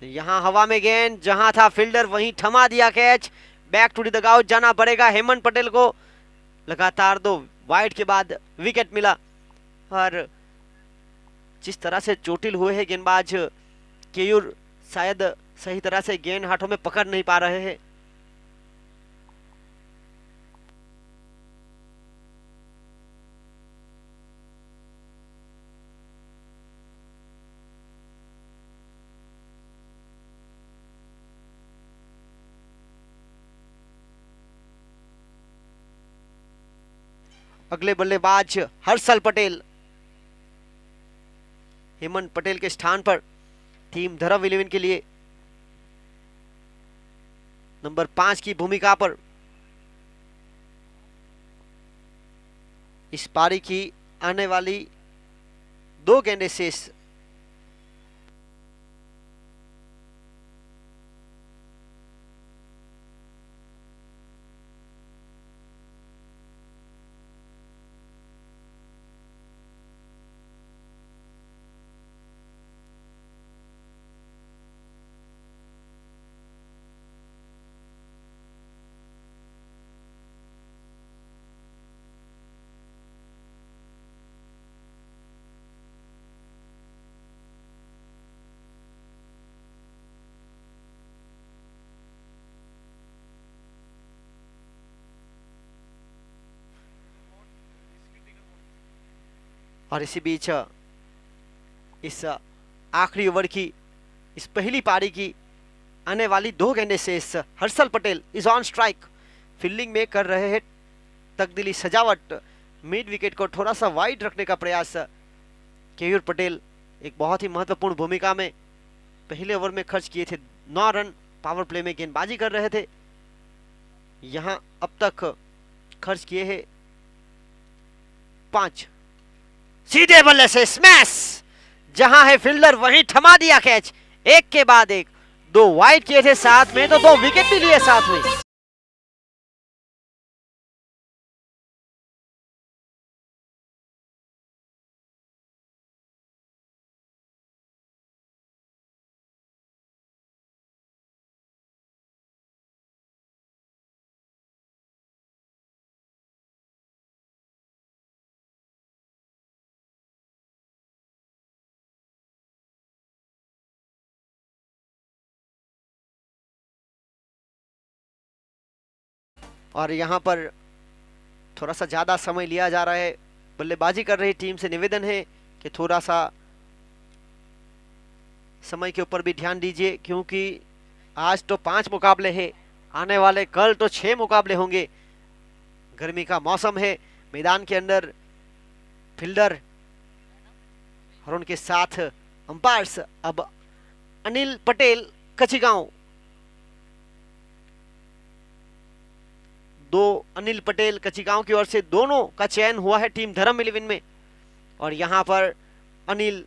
Speaker 1: यहां हवा में गेंद, जहां था फील्डर वहीं थमा दिया catch. Back to the dugout जाना पड़ेगा हेमंत पटेल को। लगातार 2 वाइड के बाद विकेट मिला और जिस तरह से चोटिल हुए हैं गेंदबाज केयूर, शायद सही तरह से गेंद हाथों में पकड़ नहीं पा रहे हैं। अगले बल्लेबाज हर्षल पटेल, हेमंत पटेल के स्थान पर टीम धर्म 11 के लिए नंबर 5 की भूमिका पर। इस पारी की आने वाली 2 गेंदें शेष। और इसी बीच इस आखिरी ओवर की, इस पहली पारी की आने वाली 2 गेंदें शेष। Harshal Patel is on strike, fielding में कर रहे हैं तकदीली सजावट, मिड विकेट को थोड़ा सा वाइड रखने का प्रयास। केयूर पटेल एक बहुत ही महत्वपूर्ण भूमिका में पहले ओवर में खर्च किए थे 9 रन, पावर प्ले में गेंदबाजी कर रहे थे। यहां अब तक खर्च किए हैं 5। सीधे बल्ले से स्मैश, जहां है फील्डर वहीं थमा दिया कैच। एक के बाद एक 2 वाइड किए थे, साथ में तो 2 विकेट भी लिए साथ में। और यहां पर थोड़ा सा ज्यादा समय लिया जा रहा है, बल्लेबाजी कर रही टीम से निवेदन है कि थोड़ा सा समय के ऊपर भी ध्यान दीजिए, क्योंकि आज तो 5 मुकाबले हैं, आने वाले कल तो 6 मुकाबले होंगे। गर्मी का मौसम है, मैदान के अंदर फील्डर और उनके साथ अंपायर्स। अब अनिल पटेल कचिगांव, 2 अनिल पटेल कचिगांव की ओर से दोनों का चयन हुआ है टीम धर्म 11 में। और यहां पर अनिल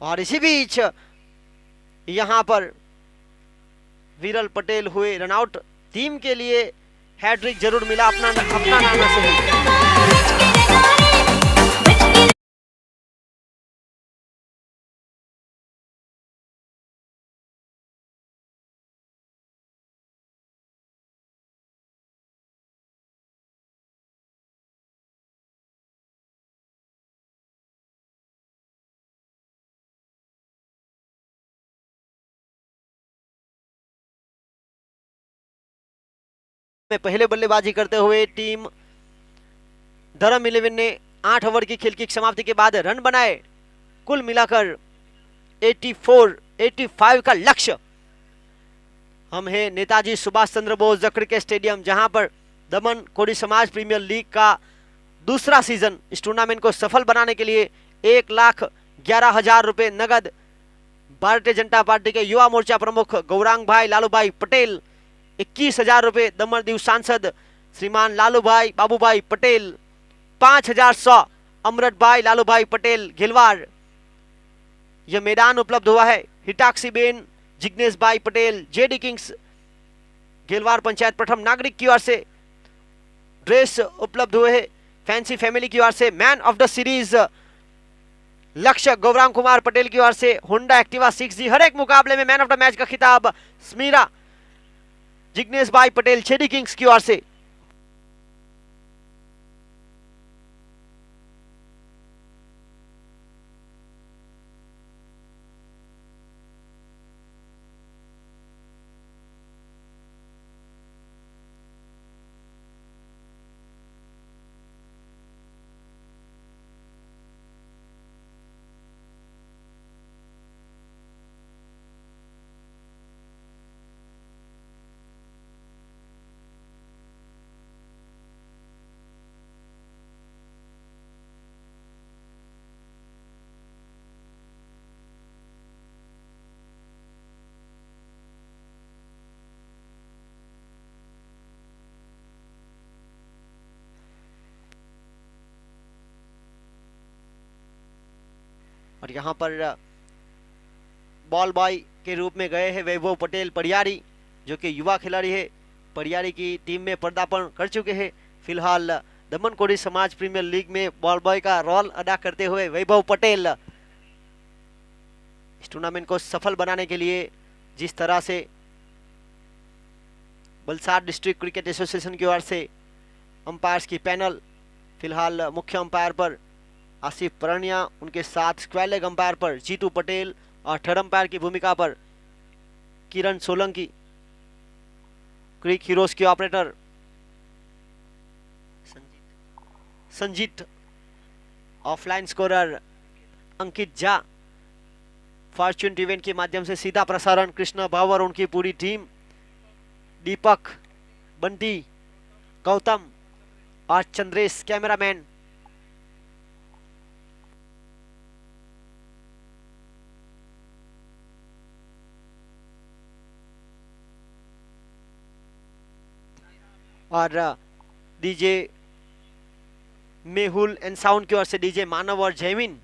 Speaker 1: और इसी बीच यहां पर विरल पटेल हुए रनआउट। टीम के लिए हैट्रिक जरूर मिला अपना नाना से ही। में पहले बल्लेबाजी करते हुए टीम धर्म 11 ने 8 ओवर की खेल की समाप्ति के बाद रन बनाए, कुल मिलाकर 85 का लक्ष्य। हम हैं नेताजी सुभाष चंद्र बोस क्रिकेट स्टेडियम, जहां पर दमन कोडी समाज प्रीमियर लीग का दूसरा सीजन इस टूर्नामेंट को सफल बनाने के लिए 1,11,000 रुपए नगद भारतीय जनता पार्टी के युवा मोर्चा प्रमुख गौरांग भाई लालू भाई पटेल, 21,000 रुपए दमनदीव सांसद श्रीमान लालू भाई बाबू भाई पटेल, 5,100 अमृत भाई लालू भाई पटेल घिलवार। यह मैदान उपलब्ध हुआ है हिटाक्सी बेन जिग्नेश भाई पटेल जेडी किंग्स घिलवार पंचायत प्रथम नागरिक की ओर से। ड्रेस उपलब्ध हुए है फैंसी फैमिली की ओर से। मैन ऑफ द सीरीज लक्ष्य गौरांग कुमार पटेल की ओर से होंडा एक्टिवा 6G। हर एक मुकाबले में मैन ऑफ द मैच का खिताब स्मीरा जिग्नेश भाई पटेल जेडी किंग्स की ओर से। और यहां पर बॉल बॉय के रूप में गए हैं वैभव पटेल परियारी, जो कि युवा खिलाड़ी है, परियारी की टीम में पदार्पण कर चुके हैं। फिलहाल दमन कोडी समाज प्रीमियर लीग में बॉल बॉय का रोल अदा करते हुए वैभव पटेल इस टूर्नामेंट को सफल बनाने के लिए जिस तरह से वलसाड डिस्ट्रिक्ट क्रिकेट एसोसिएशन की ओर से अंपायर्स की पैनल, फिलहाल मुख्य अंपायर पर आसिफ परनिया, उनके साथ स्क्वायर लेग अंपायर पर जीतू पटेल और थर्ड अंपायर की भूमिका पर किरण सोलंकी, क्रिक हीरोज के operator Sanjeet, offline scorer Ankit Jha, Fortune event के माध्यम से सीधा प्रसारण कृष्णा भाव और उनकी पूरी टीम, दीपक, बंटी, गौतम और चंद्रेश कैमरामैन। और डीजे मेहुल एंड साउंड की ओर से डीजे मानव और जयमीन।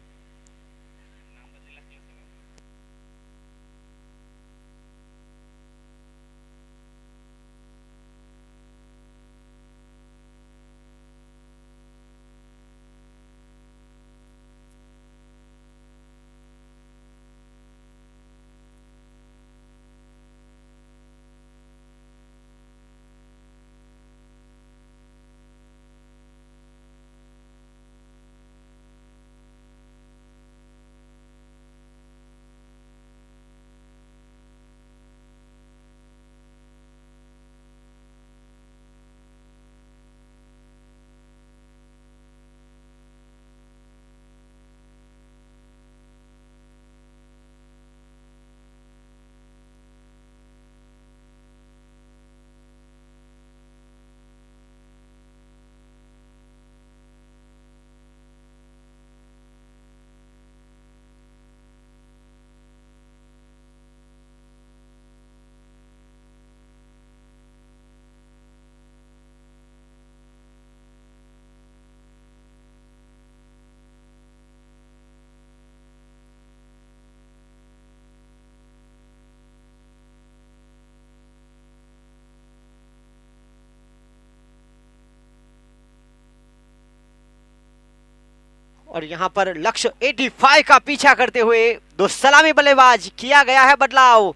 Speaker 1: और यहां पर लक्ष्य 85 का पीछा करते हुए दो सलामी बल्लेबाज, किया गया है बदलाव,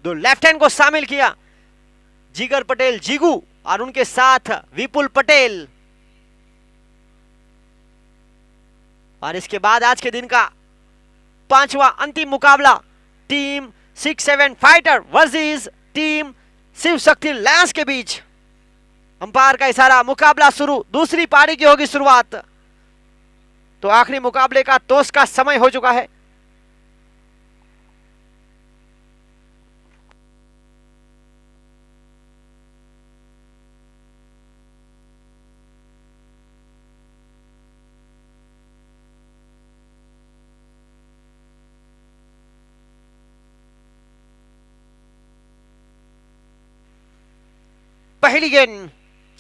Speaker 1: दो लेफ्ट हैंड को शामिल किया, जिगर पटेल जीगू और उनके साथ विपुल पटेल। और इसके बाद आज के दिन का पांचवा अंतिम मुकाबला team 6-7 fighter versus team Shiv Shakti lions के बीच। अंपायर का इशारा, मुकाबला शुरू, दूसरी पारी की होगी शुरुआत। तो आखिरी मुकाबले का टॉस का समय हो चुका है। पहली गेंद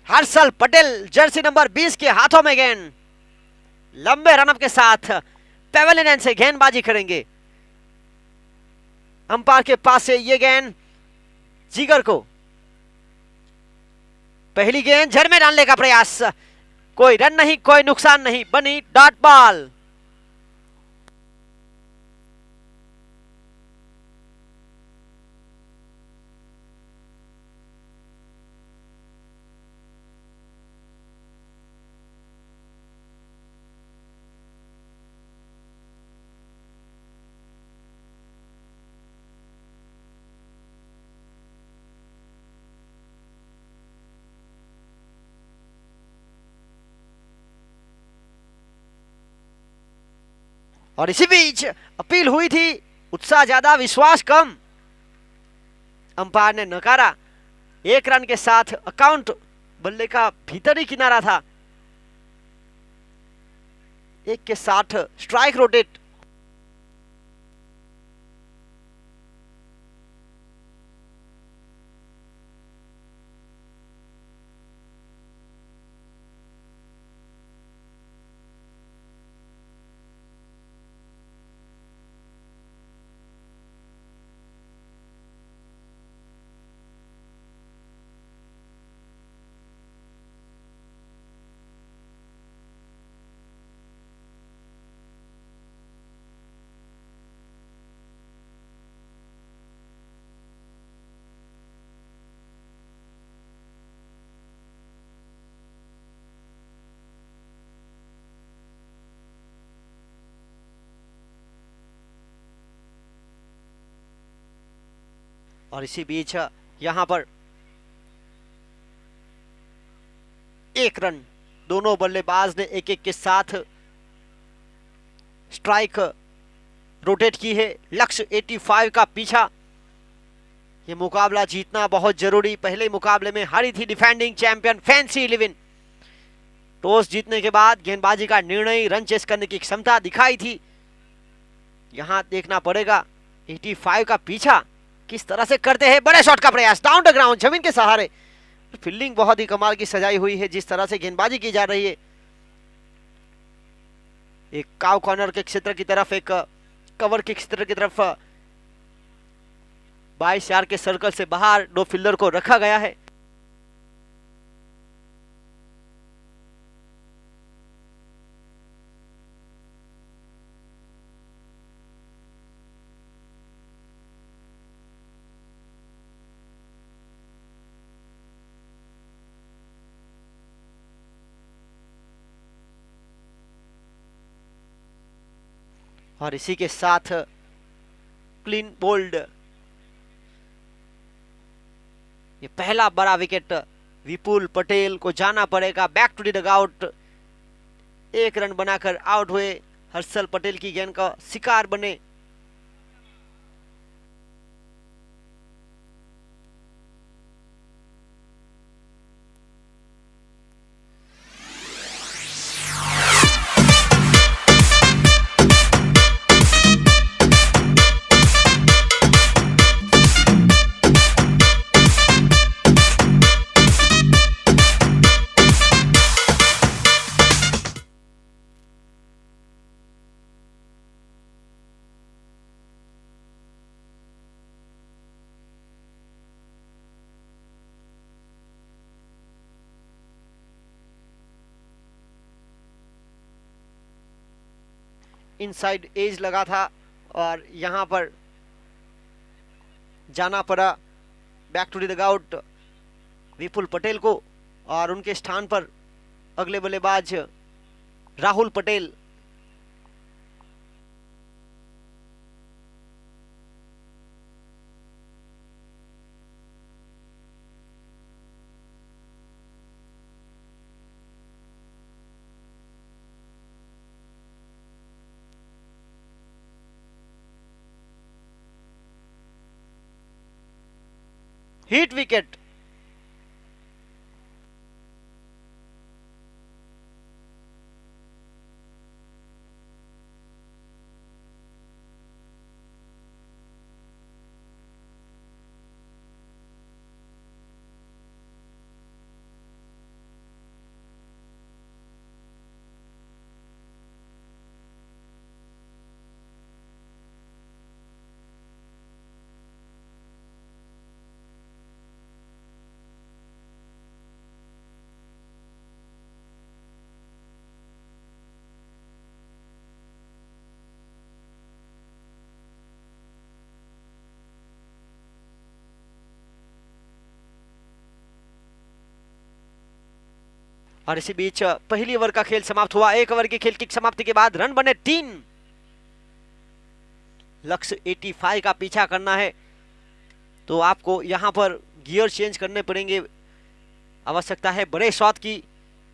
Speaker 1: हर्षल पटेल जर्सी नंबर 20 के हाथों में गेंद, लंबे रनअप के साथ पेवेलियन से गेंदबाजी करेंगे। अंपायर के पास से ये गेंद जिगर को, पहली गेंद जड़ में डालने का प्रयास, कोई रन नहीं, कोई नुकसान नहीं, बनी डॉट बॉल। और इसी बीच अपील हुई थी, उत्साह ज्यादा विश्वास कम, अंपायर ने नकारा। एक रन के साथ अकाउंट बल्ले का भीतरी किनारा था। 1 के साथ स्ट्राइक रोटेट। और इसी बीच यहां पर एक रन, दोनों बल्लेबाज ने एक एक के साथ स्ट्राइक रोटेट की है। लक्ष्य 85 का पीछा। ये मुकाबला जीतना बहुत जरूरी। पहले मुकाबले में हारी थी डिफेंडिंग चैंपियन फैंसी 11। टॉस जीतने के बाद गेंदबाजी का निर्णय, रन चेस करने की क्षमता दिखाई थी। यहां देखना पड़ेगा 85 का पीछा किस तरह से करते हैं। बड़े शॉट का प्रयास, डाउन द ग्राउंड, जमीन के सहारे। फील्डिंग बहुत ही कमाल की सजाई हुई है, जिस तरह से गेंदबाजी की जा रही है। एक काव कॉर्नर के क्षेत्र की तरफ, एक कवर के क्षेत्र की तरफ 22 यार्ड के सर्कल से बाहर दो फील्डर को रखा गया है। और इसी के साथ क्लीन बोल्ड, ये पहला बड़ा विकेट विपुल पटेल को जाना पड़ेगा बैक टू द डगआउट। एक रन बनाकर आउट हुए, हर्षल पटेल की गेंद का शिकार बने। इनसाइड एज लगा था और यहां पर जाना पड़ा बैक टू द डगआउट विपुल पटेल को और उनके स्थान पर अगले बल्लेबाज राहुल पटेल। Hit wicket. और इसी बीच पहली ओवर का खेल समाप्त हुआ। 1 ओवर की खेल की समाप्ति के बाद रन बने 3। लक्ष्य 85 का पीछा करना है तो आपको यहां पर गियर चेंज करने पड़ेंगे। आवश्यकता है बड़े शॉट की।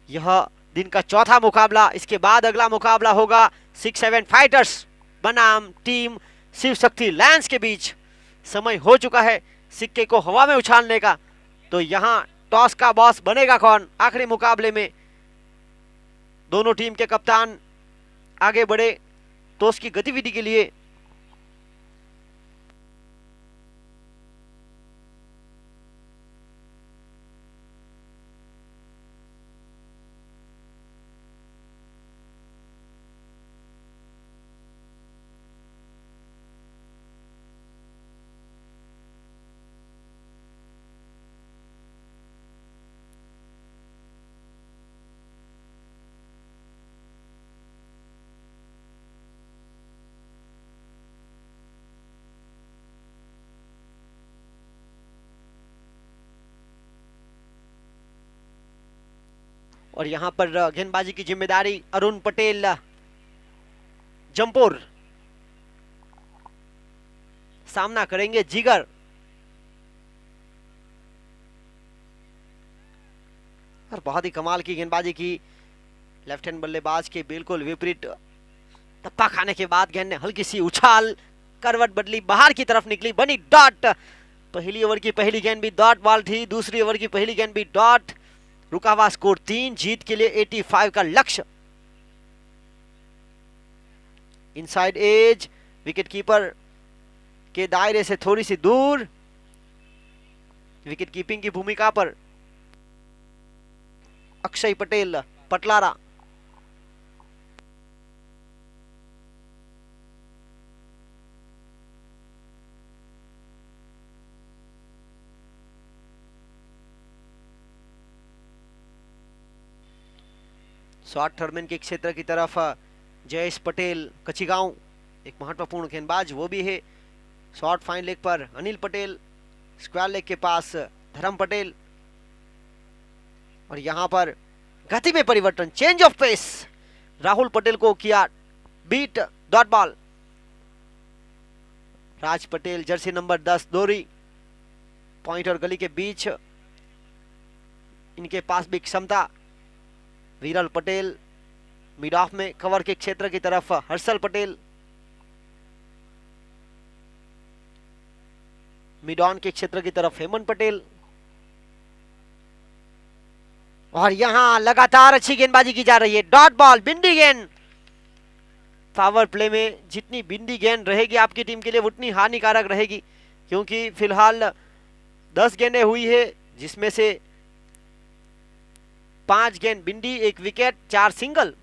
Speaker 1: यह दिन का चौथा मुकाबला। इसके बाद अगला मुकाबला होगा 6-7 फाइटर्स बनाम टीम शिव शक्ति लायंस के बीच। समय हो चुका है सिक्के को हवा में उछालने का। तो यहां टॉस का बॉस बनेगा कौन? आखिरी मुकाबले में दोनों टीम के कप्तान आगे बढ़े टॉस की गतिविधि के लिए। और यहां पर गेंदबाजी की जिम्मेदारी अरुण पटेल जमपुर सामना करेंगे जिगर। और बहुत ही कमाल की गेंदबाजी की लेफ्ट हैंड बल्लेबाज के बिल्कुल विपरीत टप्पा खाने के बाद गेंद ने हल्की सी उछाल करवट बदली बाहर की तरफ निकली बनी डॉट। पहली ओवर की पहली गेंद भी डॉट बॉल थी। दूसरी ओवर की पहली गेंद भी डॉट। रुका हुआ स्कोर 3। जीत के लिए 85 का लक्ष्य। इनसाइड एज विकेट कीपर के दायरे से थोड़ी सी दूर। विकेट कीपिंग की भूमिका पर अक्षय पटेल पटलारा। शॉर्ट थर्डमैन के क्षेत्र की तरफ जयेश पटेल कचिगांव एक महत्वपूर्ण गेंदबाज वो भी है। शॉर्ट फाइन लेग पर अनिल पटेल। स्क्वायर लेग के पास धर्म पटेल। और यहां पर गति में परिवर्तन change of pace. Rahul Patel को किया beat dot ball. Raj Patel jersey number 10 दोरी। पॉइंट और गली के बीच इनके पास भी क्षमता। विरल पटेल मिड ऑफ में कवर के क्षेत्र की तरफ हर्षल पटेल। मिड ऑन के क्षेत्र की तरफ हेमंत पटेल। और यहां लगातार अच्छी गेंदबाजी की जा रही है। डॉट बॉल बिंदी गेंद। पावर प्ले में जितनी बिंदी गेंद रहेगी आपकी टीम के लिए उतनी हानिकारक रहेगी क्योंकि फिलहाल 10 गेंदें हुई है जिसमें से 5 गेंद बिंदी 1 विकेट 4 सिंगल।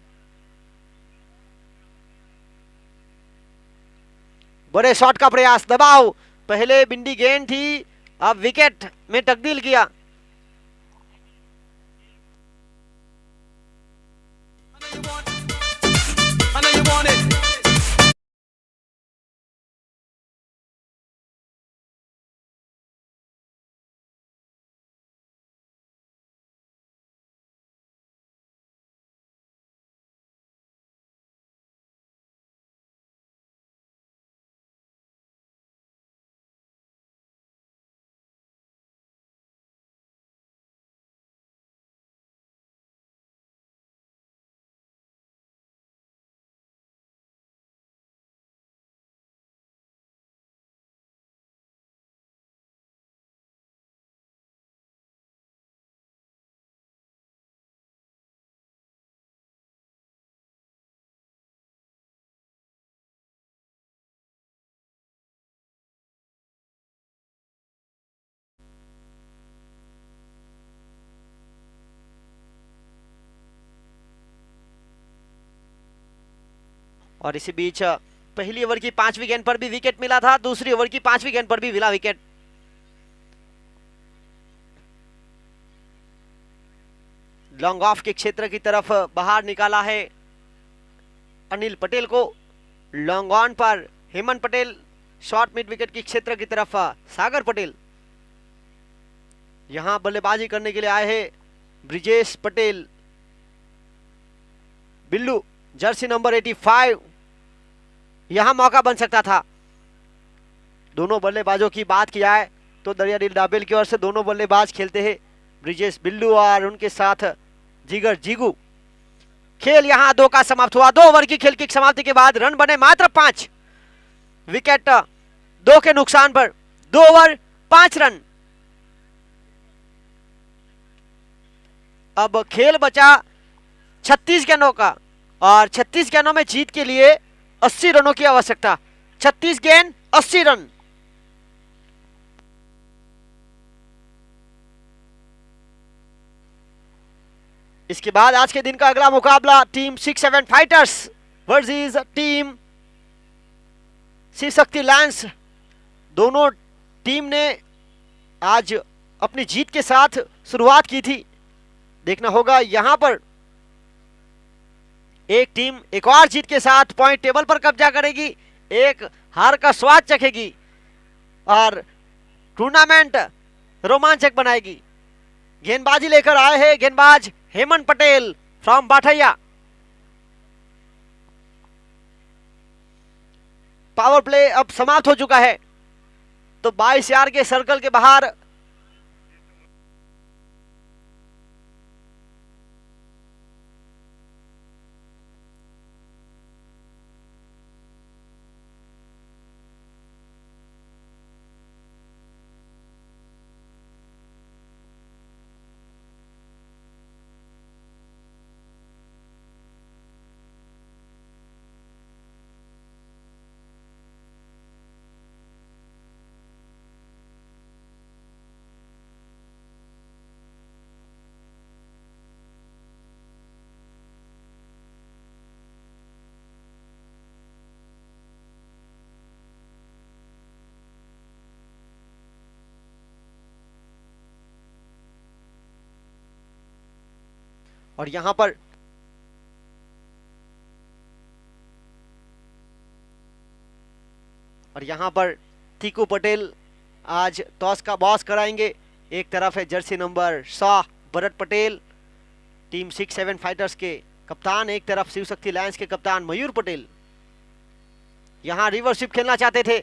Speaker 1: बड़े शॉट का प्रयास दबाव। पहले बिंदी गेंद थी अब विकेट में तब्दील किया।
Speaker 2: I know you want it.
Speaker 1: और इसी बीच पहली ओवर की 5वीं गेंद पर भी विकेट मिला था, दूसरी ओवर की 5वीं गेंद पर भी मिला विकेट। लॉन्ग ऑफ के क्षेत्र की तरफ बाहर निकाला है अनिल पटेल को। लॉन्ग ऑन पर Hemant Patel, short mid wicket की क्षेत्र की तरफ सागर पटेल। यहां बल्लेबाजी करने के लिए आए हैं ब्रिजेश पटेल, बिल्लू, जर्सी नंबर 85। यहां मौका बन सकता था। दोनों बल्लेबाजों की बात की जाए तो दरियादिल दाबेल की ओर से दोनों बल्लेबाज खेलते हैं, ब्रिजेश बिल्लू और उनके साथ जिगर जीगू। खेल यहां 2 का समाप्त हुआ। 2 ओवर की खेल की समाप्ति के बाद रन बने मात्र 5। विकेट 2 के नुकसान पर 2 ओवर 5 रन। अब खेल बचा 36 गेंदों का और 36 गेंदों में जीत के लिए 80 रनों की आवश्यकता। 36 गेंद 80 रन। इसके बाद आज के दिन का अगला मुकाबला team 6-7 fighters versus team Shiv Shakti lions. दोनों टीम ने आज अपनी जीत के साथ शुरुआत की थी। देखना होगा यहां पर एक टीम एक और जीत के साथ पॉइंट टेबल पर कब्जा करेगी, एक हार का स्वाद चखेगी और टूर्नामेंट रोमांचक बनाएगी। गेंदबाजी लेकर आए हैं गेंदबाज Hemant Patel from Bathaiya. Power play अब समाप्त हो चुका है, तो 22 यार्ड के सर्कल के बाहर और यहां पर टीकू पटेल आज टॉस का बॉस कराएंगे। एक तरफ है Jersey number 100 Bharat Patel, team 6-7 fighters के कप्तान, एक तरफ शिव शक्ति लायंस के कप्तान मयूर पटेल। यहां रिवर्सिप खेलना चाहते थे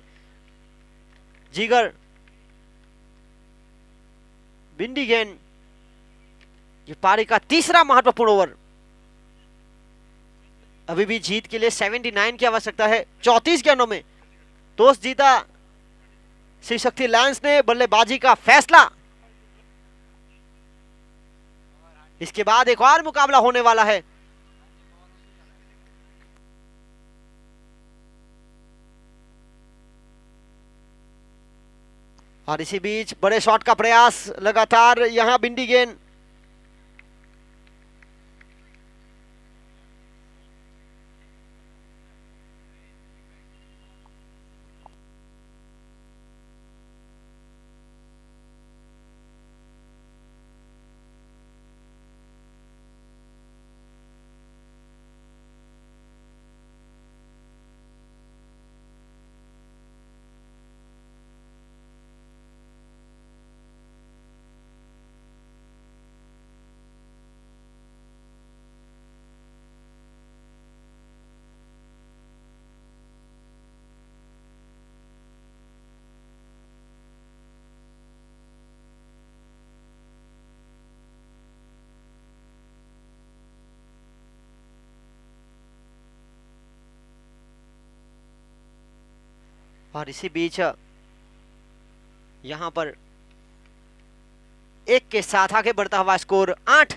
Speaker 1: जिगर, बिंडी गेंद। ये पारी का तीसरा महत्वपूर्ण ओवर। अभी भी जीत के लिए 79 की आवश्यकता है। 34 गेंदों में टॉस जीता शिव शक्ति लायंस ने, बल्लेबाजी का फैसला। इसके बाद एक और मुकाबला होने वाला है। और इसी बीच बड़े शॉट का प्रयास लगातार, यहां बिंडी गेंद। और इसी बीच यहां पर एक के साथ आगे बढ़ता हुआ स्कोर 8।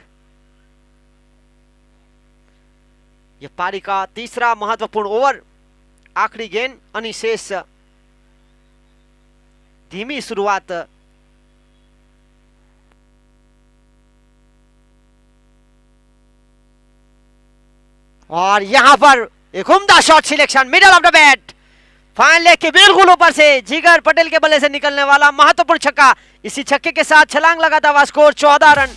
Speaker 1: यह पारी का तीसरा महत्वपूर्ण ओवर। आखिरी गेंद, अनिशेष। धीमी शुरुआत। और यहां पर एक उम्दा shot selection middle off the bat, fine leg के बिल्कुल ऊपर से जिगर पटेल के बल्ले से निकलने वाला महत्वपूर्ण छक्का। इसी छक्के के साथ छलांग लगाता हुआ स्कोर 14 रन।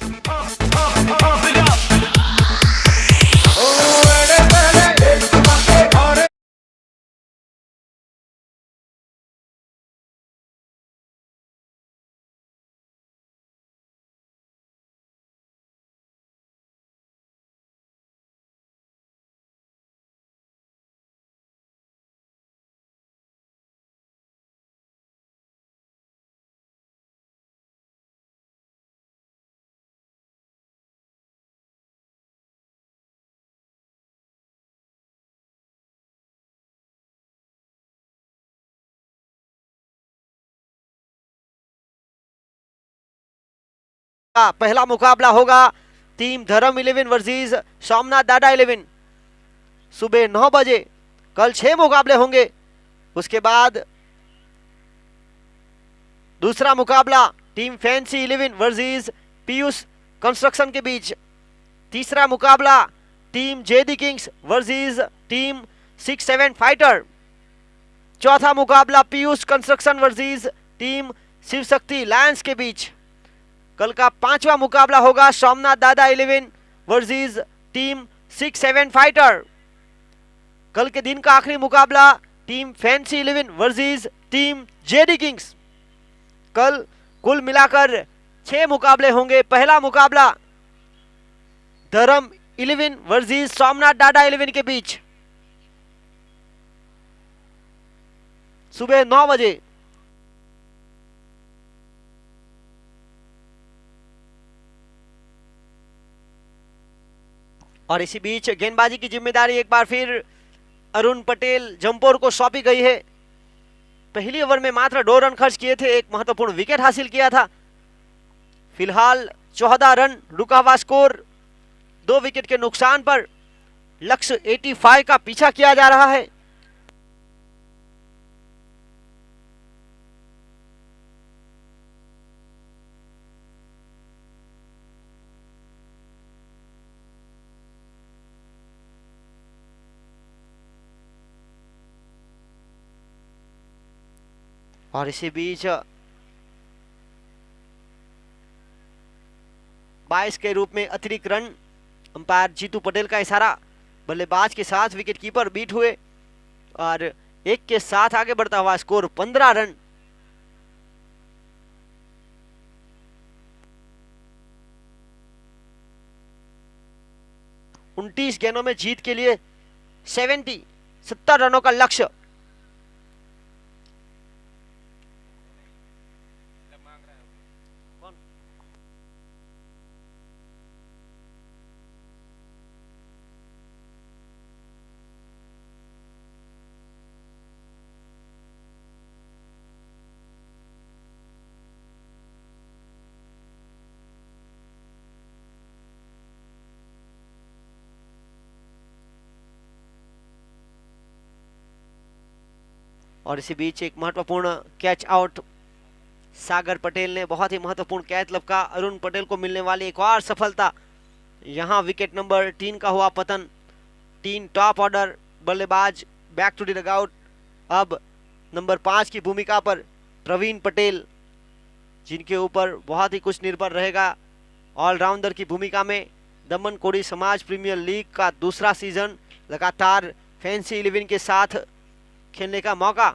Speaker 1: पहला मुकाबला होगा टीम धर्म 11 वर्सेस सोमनाथ दादा 11। सुबह 9 बजे कल 6 मुकाबले होंगे। उसके बाद दूसरा मुकाबला team fancy 11 versus Piyush construction के बीच। तीसरा मुकाबला team JD kings versus team 6-7 fighter. चौथा मुकाबला Piyush construction versus team Shiv Shakti lions के बीच। कल का पांचवा मुकाबला होगा सोमनाथ दादा 11 वर्सेस टीम 6-7 फाइटर। कल के दिन का आखिरी मुकाबला team fancy 11 versus team JD Kings. कल कुल मिलाकर 6 मुकाबले होंगे। पहला मुकाबला धर्म 11 वर्सेस सोमनाथ दादा 11 के बीच सुबह 9 बजे। और इसी बीच गेंदबाजी की जिम्मेदारी एक बार फिर अरुण पटेल जम्पोर को सौंपी गई है। पहली ओवर में मात्र 2 रन खर्च किए थे, एक महत्वपूर्ण विकेट हासिल किया था। फिलहाल 14 रन रुका हुआ स्कोर, 2 विकेट के नुकसान पर लक्ष्य 85 का पीछा किया जा रहा है। और इसी बीच 22 के रूप में अतिरिक्त रन, अंपायर जीतू पटेल का इशारा, बल्लेबाज के साथ विकेट कीपर बीट हुए और एक के साथ आगे बढ़ता हुआ स्कोर 15 रन। उनतीस गेंदों में जीत के लिए 70 रनों का लक्ष्य। और इसी बीच एक महत्वपूर्ण कैच आउट, सागर पटेल ने बहुत ही महत्वपूर्ण कैच लपका। अरुण पटेल को मिलने वाली एक और सफलता। यहां विकेट नंबर 3 का हुआ पतन। 3 टॉप ऑर्डर बल्लेबाज बैक टू द डगआउट। अब नंबर 5 की भूमिका पर प्रवीण पटेल, जिनके ऊपर बहुत ही कुछ निर्भर रहेगा ऑलराउंडर की भूमिका में। दमन कोड़ी समाज प्रीमियर लीग का दूसरा सीजन, लगातार फैंसी 11 के साथ खेलने का मौका।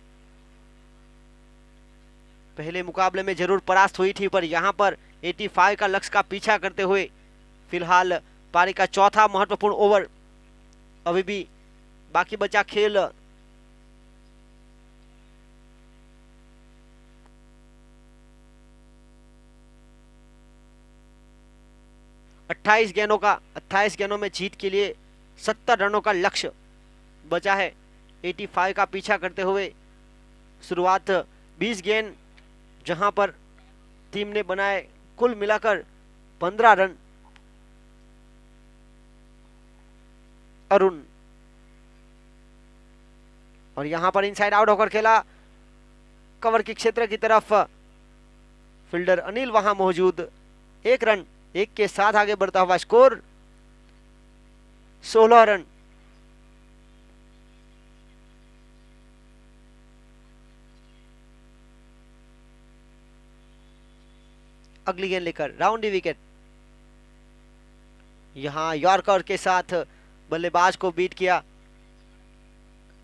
Speaker 1: पहले मुकाबले में जरूर परास्त हुई थी, पर यहां पर 85 का लक्ष्य का पीछा करते हुए फिलहाल पारी का चौथा महत्वपूर्ण ओवर अभी भी बाकी बचा खेल। अट्ठाईस गेंदों में जीत के लिए 70 रनों का लक्ष्य बचा है। 85 का पीछा करते हुए शुरुआत 20 गेंद, जहां पर टीम ने बनाए कुल मिलाकर 15 रन। अरुण, और यहां पर इनसाइड आउट होकर खेला कवर के क्षेत्र की तरफ। फील्डर अनिल वहां मौजूद। 1 रन, 1 के साथ आगे बढ़ता हुआ स्कोर 16 रन। अगली गेंद लेकर राउंड दी विकेट। यहां यॉर्कर के साथ बल्लेबाज को बीट किया।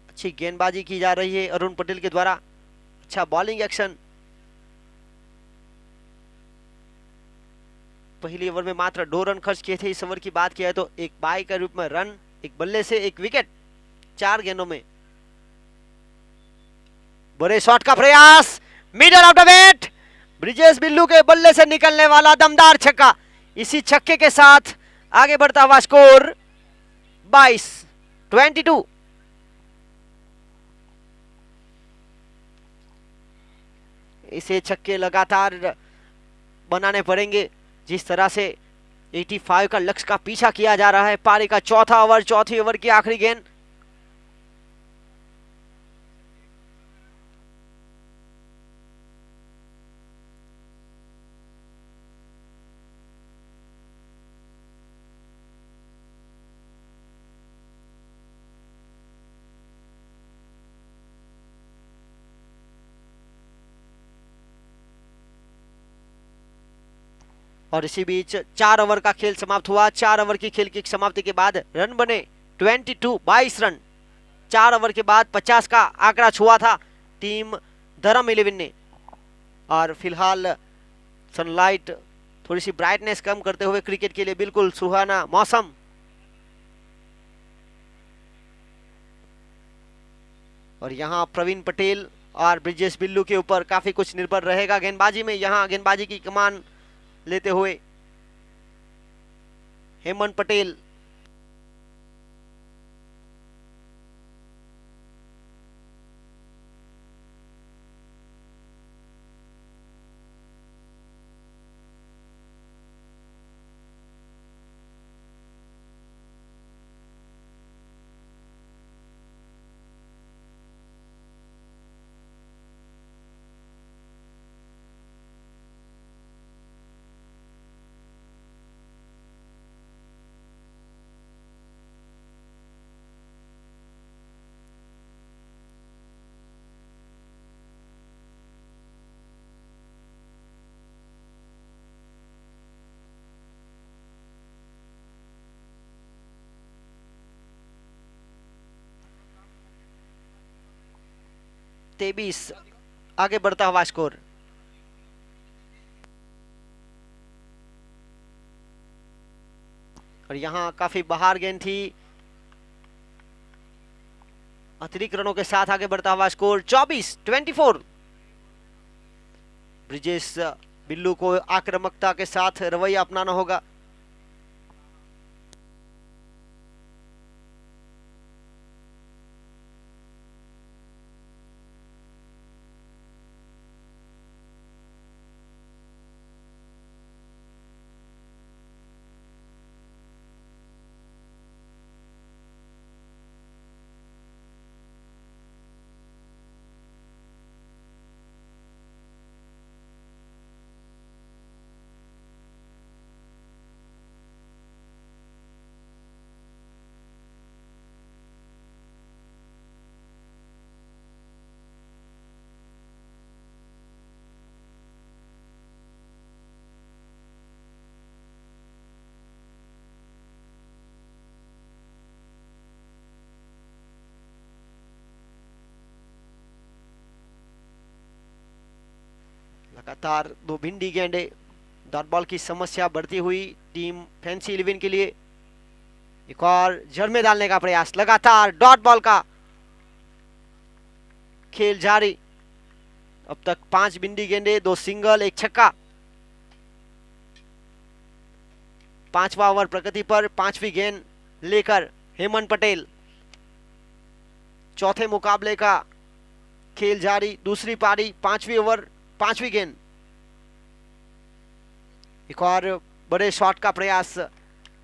Speaker 1: अच्छी गेंदबाजी की जा रही है अरुण पटेल के द्वारा। अच्छा बॉलिंग एक्शन। पहली ओवर में मात्र 2 रन खर्च किए थे। इस ओवर की बात किया तो एक बाई के रूप में रन, एक बल्ले से एक विकेट 4 गेंदों में। बड़े शॉट का प्रयास, middle off the wicket, Brijesh Billu के बल्ले से निकलने वाला दमदार छक्का। इसी छक्के के साथ आगे बढ़ता हुआ स्कोर 22-22। इसे छक्के लगातार बनाने पड़ेंगे। जिस तरह से 85 का लक्ष्य का पीछा किया जा रहा है। पारी का चौथा ओवर, चौथी ओवर की आखिरी गेंद। और इसी बीच 4 ओवर का खेल समाप्त हुआ। 4 ओवर की खेल की समाप्ति के बाद रन बने 22 रन। 4 ओवर के बाद 50 का आंकड़ा छुआ था टीम धर्म 11 ने। और फिलहाल सनलाइट थोड़ी सी ब्राइटनेस कम करते हुए क्रिकेट के लिए बिल्कुल सुहाना मौसम। और यहां प्रवीण पटेल और ब्रिजेश बिल्लू के ऊपर काफी कुछ निर्भर रहेगा गेंदबाजी में। यहां गेंदबाजी की कमान लेते हुए हेमंत पटेल। तेईस आगे बढ़ता हुआ स्कोर। और यहां काफी बाहर गेंद थी। अतिरिक्त रनों के साथ आगे बढ़ता हुआ स्कोर 24-24। ब्रिजेश बिल्लू को आक्रामकता के साथ रवैया अपनाना होगा। लगातार 2 भिंडी गेंदे। डॉट बॉल की समस्या बढ़ती हुई टीम फैंसी 11 के लिए। एक और जड़ में डालने का प्रयास। लगातार डॉट बॉल का खेल जारी। अब तक 5 भिंडी गेंदे, 2 सिंगल, 1 छक्का। 5वां ओवर प्रगति पर। 5वीं गेंद लेकर हेमंत पटेल। चौथे मुकाबले का खेल जारी। दूसरी पारी, 5वीं ओवर, 5वीं गेंद। एक और बड़े शॉट का प्रयास।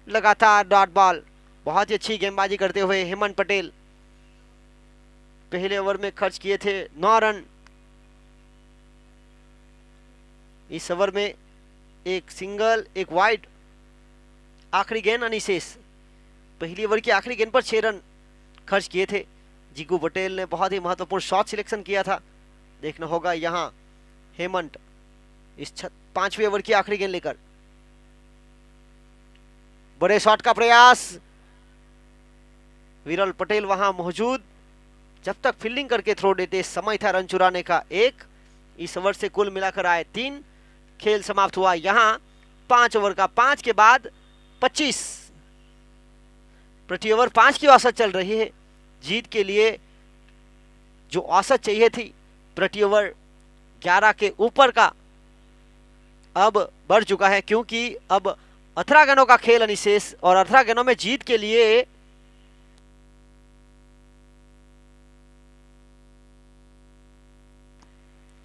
Speaker 1: लगातार डॉट बॉल। बहुत ही अच्छी गेंदबाजी करते हुए हेमंत पटेल। पहले ओवर में खर्च किए थे 9 रन। इस ओवर में 1 सिंगल, 1 वाइड। आखिरी गेंद अनिशेष। पहली ओवर की आखिरी गेंद पर 6 रन खर्च किए थे। जीगू पटेल ने बहुत ही महत्वपूर्ण शॉट सिलेक्शन किया था। देखना होगा यहां हेमंत इस 5वें ओवर की आखिरी गेंद लेकर। बड़े शॉट का प्रयास, विरल पटेल वहां मौजूद, जब तक फील्डिंग करके थ्रो देते समय था रन चुराने का 1। इस ओवर से कुल मिलाकर आए 3। खेल समाप्त हुआ यहां 5 ओवर का। 5 के बाद 25 प्रति ओवर 5 की औसत चल रही है। जीत के लिए जो औसत चाहिए थी प्रति ओवर 11 के ऊपर का, अब बढ़ चुका है, क्योंकि अब 18 गेंदों का खेल अनिशेष, और 18 गेंदों में जीत के लिए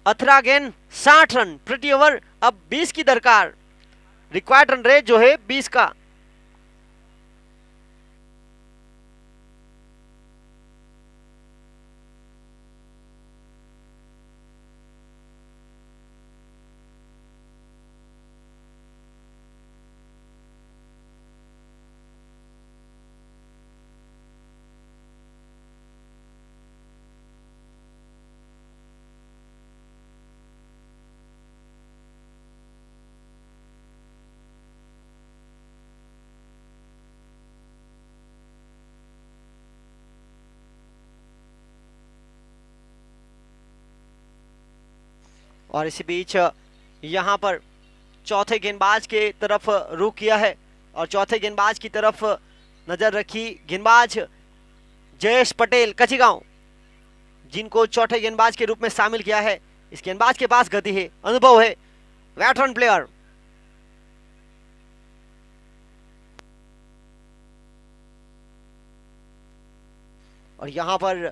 Speaker 1: अठारह गेंद 60 रन प्रति ओवर। अब 20 की दरकार, रिक्वायर्ड रन रेट जो है 20 का। और इसी बीच यहां पर चौथे गेंदबाज के तरफ रुख किया है और चौथे गेंदबाज की तरफ नजर रखी गेंदबाज जयेश पटेल कचिगांव, जिनको चौथे गेंदबाज के रूप में शामिल किया है। इस गेंदबाज के पास गति है, अनुभव है, वेटरन प्लेयर। और यहां पर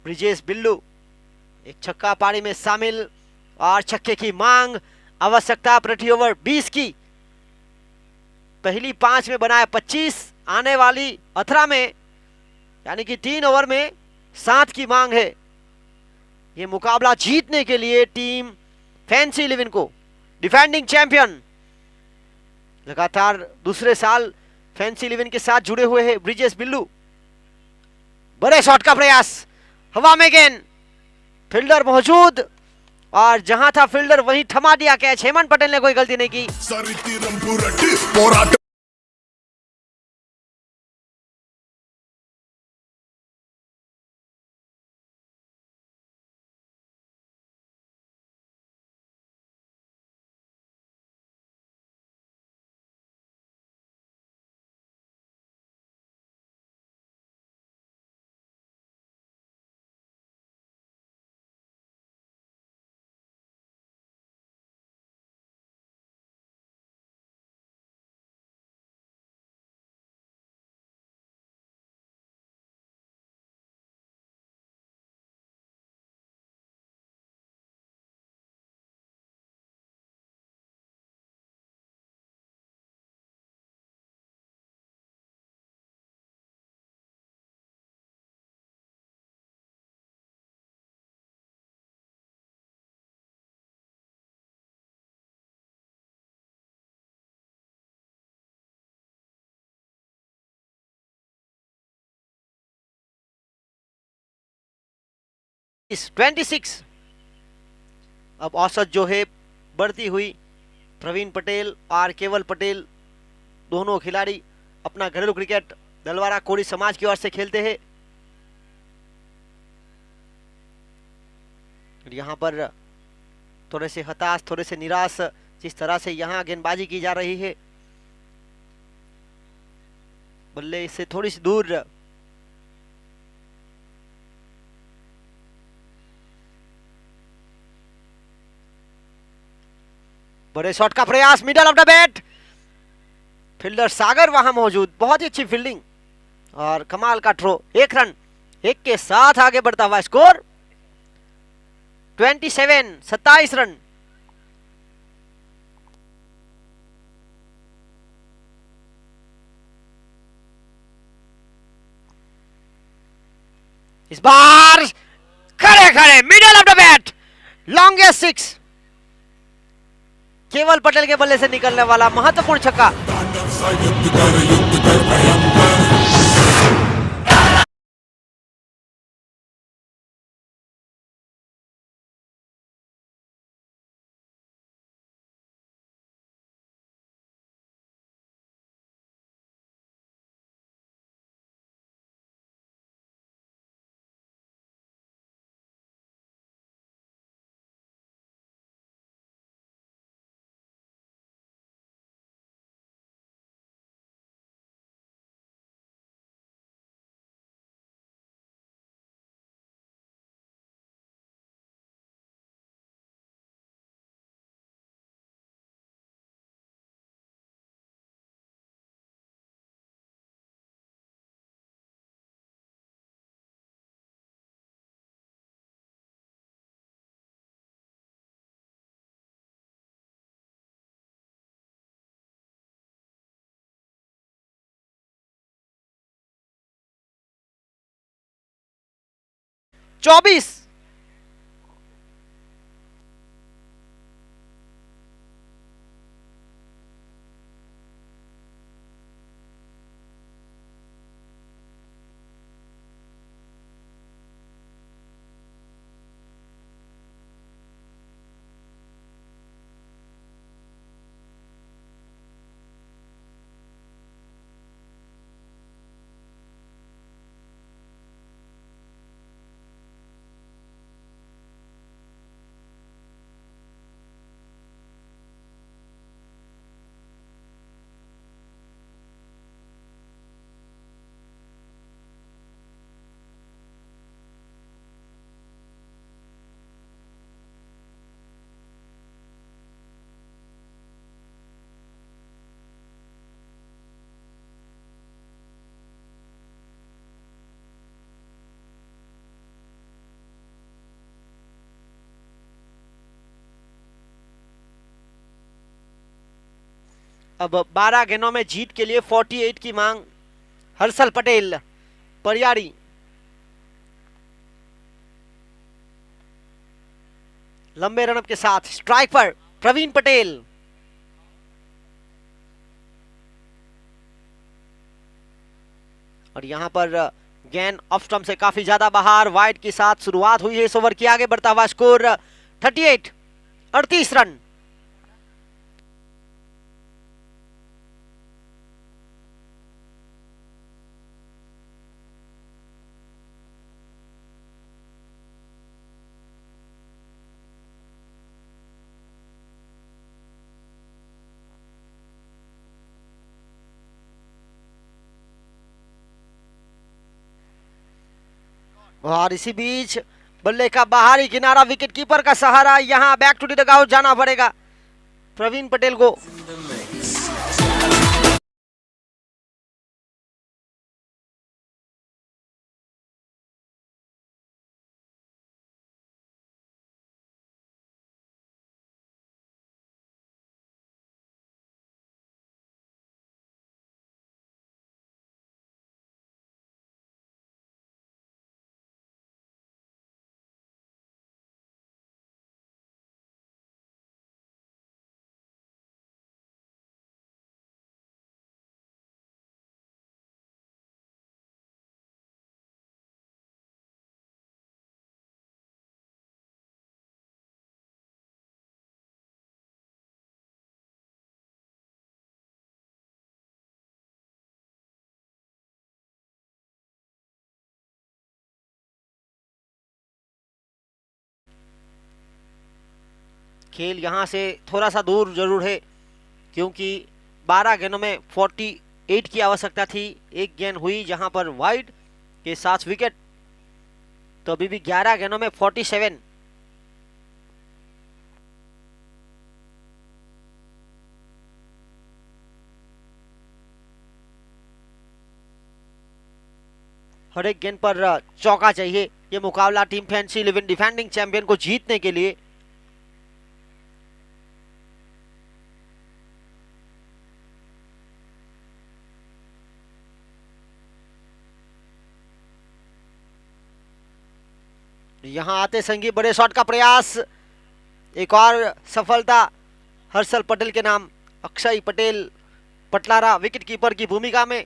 Speaker 1: ब्रिजेश बिल्लू एक छक्का पारी में शामिल, और छक्के की मांग, आवश्यकता प्रति ओवर 20 की। पहली 5 में बनाया 25, आने वाली 18 में, यानी कि 3 ओवर में 7 की मांग है। यह मुकाबला जीतने के लिए टीम फैंसी 11 को, डिफेंडिंग चैंपियन, लगातार दूसरे साल फैंसी 11 के साथ जुड़े हुए हैं ब्रिजेश बिल्लू। बड़े शॉट का प्रयास, हवा में गेंद, फील्डर मौजूद, और जहां था फील्डर वहीं थमा दिया कैच। हेमंत पटेल ने कोई गलती नहीं की। इस 26 अब औसत जो है बढ़ती हुई। प्रवीण पटेल और केवल पटेल दोनों खिलाड़ी अपना घरेलू क्रिकेट दलवारा कोड़ी समाज की ओर से खेलते हैं। यहां पर थोड़े से हताश, थोड़े से निराश जिस तरह से यहां गेंदबाजी की जा रही है, बल्ले से थोड़ी सी दूर। बड़े शॉट का प्रयास, middle off the bat, fielder Sagar वहां मौजूद, बहुत ही अच्छी फील्डिंग और कमाल का थ्रो। 1 रन, 1 के साथ आगे बढ़ता हुआ स्कोर 27 रन। इस बार खड़े खड़े middle off the bat, longest 6, केवल पटेल के बल्ले से निकलने वाला महत्वपूर्ण छक्का। 24। अब 12 गेंदों में जीत के लिए 48 की मांग। हर्षल पटेल परियारी, लंबे रनअप के साथ स्ट्राइक पर प्रवीण पटेल। और यहां पर गेंद ऑफ स्टंप से काफी ज्यादा बाहर, वाइड के साथ शुरुआत हुई है इस ओवर की। आगे बढ़ता हुआ स्कोर 38, 38 रन। और इसी बीच बल्ले का बाहरी किनारा, विकेट कीपर का सहारा। यहां बैक टू द डगआउट जाना पड़ेगा प्रवीण पटेल को। खेल यहां से थोड़ा सा दूर जरूर है, क्योंकि 12 गेंदों में 48 की आवश्यकता थी। एक गेंद हुई जहां पर वाइड के साथ विकेट, तो अभी भी 11 गेंदों में 47। हर एक गेंद पर चौका चाहिए। ये मुकाबला टीम फैंसी 11 डिफेंडिंग चैंपियन को जीतने के लिए। यहां आते संगी बड़े शॉट का प्रयास, एक और सफलता हर्षल पटेल के नाम। अक्षय पटेल पटलारा विकेट कीपर की भूमिका में।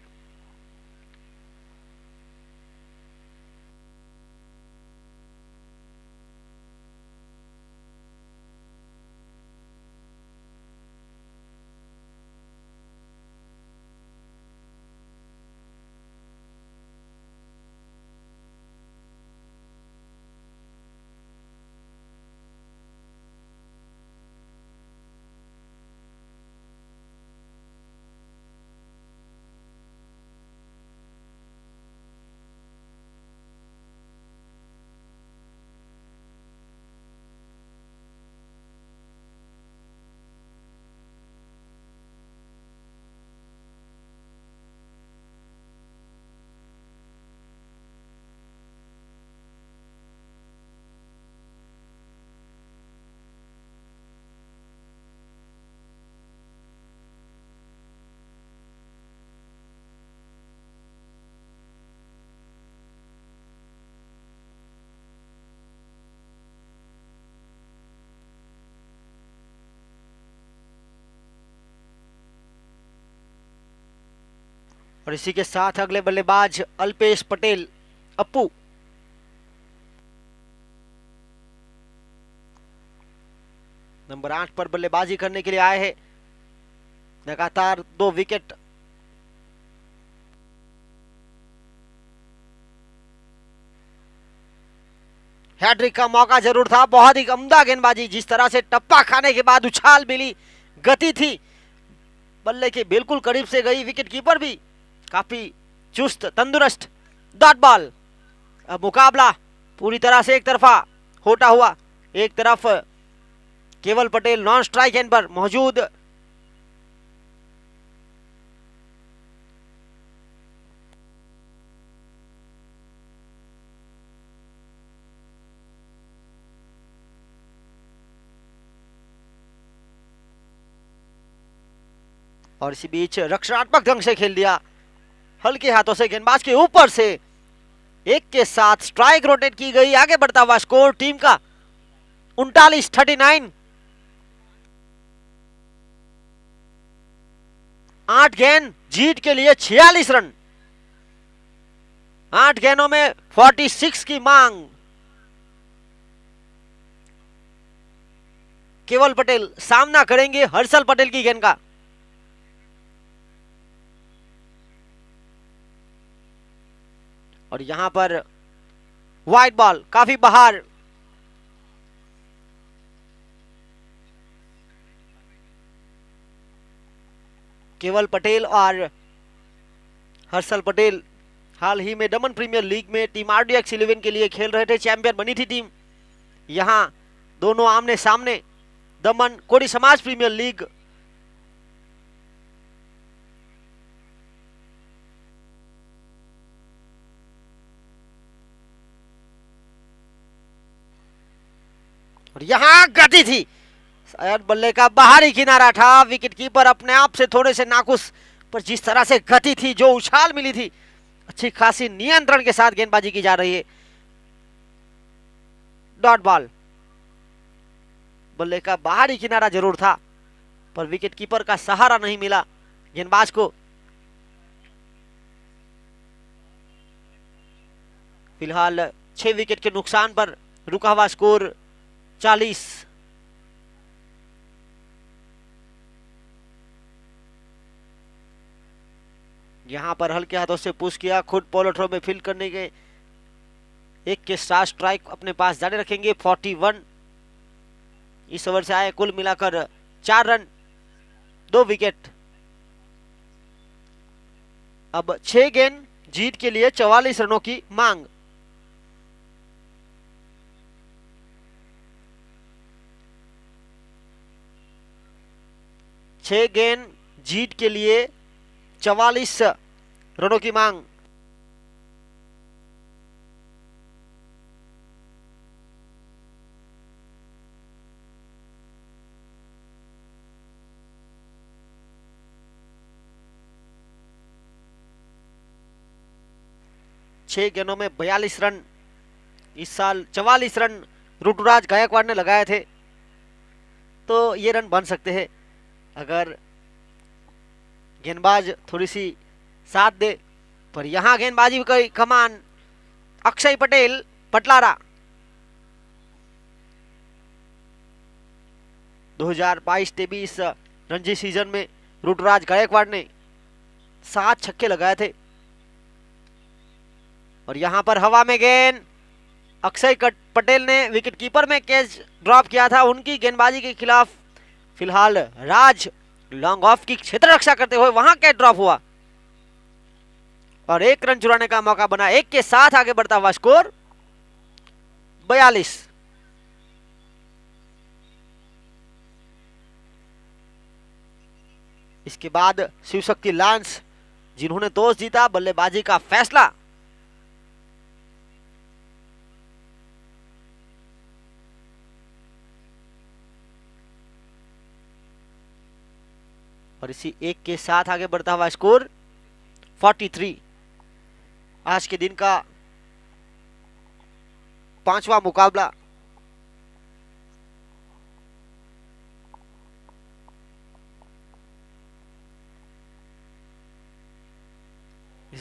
Speaker 1: और इसी के साथ अगले बल्लेबाज अल्पेश पटेल अप्पू। नंबर 8 पर बल्लेबाजी करने के लिए आए हैं, लगातार 2 विकेट। हैट्रिक का मौका जरूर था, बहुत ही उम्दा गेंदबाजी, जिस तरह से टप्पा खाने के बाद उछाल मिली, गति थी, बल्ले के बिल्कुल करीब से गई, विकेट कीपर भी काफी चुस्त तंदुरुस्त। Dot ball. अब मुकाबला पूरी तरह से एक तरफा होता हुआ, एक तरफ केवल पटेल नॉन स्ट्राइक एंड पर मौजूद, और इसी बीच रक्षात्मक ढंग से खेल दिया, हल्के हाथों से गेंदबाज के ऊपर से एक के साथ स्ट्राइक रोटेट की गई। आगे बढ़ता हुआ स्कोर टीम का 39-39। 8 गेंद जीत के लिए 46 रन। 8 गेंदों में 46 की मांग। केवल पटेल सामना करेंगे हर्षल पटेल की गेंद का। और यहां पर वाइड बॉल काफी बाहर। केवल पटेल और हर्षल पटेल हाल ही में दमन प्रीमियर लीग में टीम RDX 11 के लिए खेल रहे थे, चैंपियन बनी थी टीम। यहां दोनों आमने सामने, दमन कोडी समाज प्रीमियर लीग। और यहां गति थी, शायद बल्ले का बाहरी किनारा था, विकेट कीपर अपने आप से थोड़े से नाखुश, पर जिस तरह से गति थी, जो उछाल मिली थी, अच्छी खासी नियंत्रण के साथ गेंदबाजी की जा रही है। Dot ball. बल्ले का बाहरी किनारा जरूर था, पर विकेट कीपर का सहारा नहीं मिला गेंदबाज को। फिलहाल 6 विकेट के नुकसान पर रुका हुआ स्कोर 40। यहां पर हल्के हाथों से पुश किया, खुद पॉलो थ्रो में फील्ड करने के एक के साथ स्ट्राइक अपने पास जारी रखेंगे। 41 इस ओवर से आए, कुल मिलाकर 4 रन 2 विकेट। अब 6 गेंद जीत के लिए 44 रनों की मांग। छह गेंद जीत के लिए 44 रनों की मांग। छह गेंदों में 42 रन। इस साल 44 रन ऋतुराज गायकवाड़ ने लगाए थे, तो ये रन बन सकते हैं अगर गेंदबाज थोड़ी सी साथ दे। पर यहां गेंदबाजी का कमान अक्षय पटेल पटलारा। 2022-23 रणजी सीजन में ऋतुराज गायकवाड़ ने 7 छक्के लगाए थे। और यहां पर हवा में गेंद, अक्षय पटेल ने विकेट कीपर में कैच ड्रॉप किया था, उनकी गेंदबाजी के खिलाफ फिलहाल राज लॉन्ग ऑफ की क्षेत्र रक्षा करते हुए वहां कैच ड्रॉप हुआ और 1 रन चुराने का मौका बना। 1 के साथ आगे बढ़ता हुआ स्कोर 42। इसके बाद शिवशक्ति लांस जिन्होंने टॉस जीता, बल्लेबाजी का फैसला। और इसी 1 के साथ आगे बढ़ता हुआ स्कोर 43। आज के दिन का 5वां मुकाबला।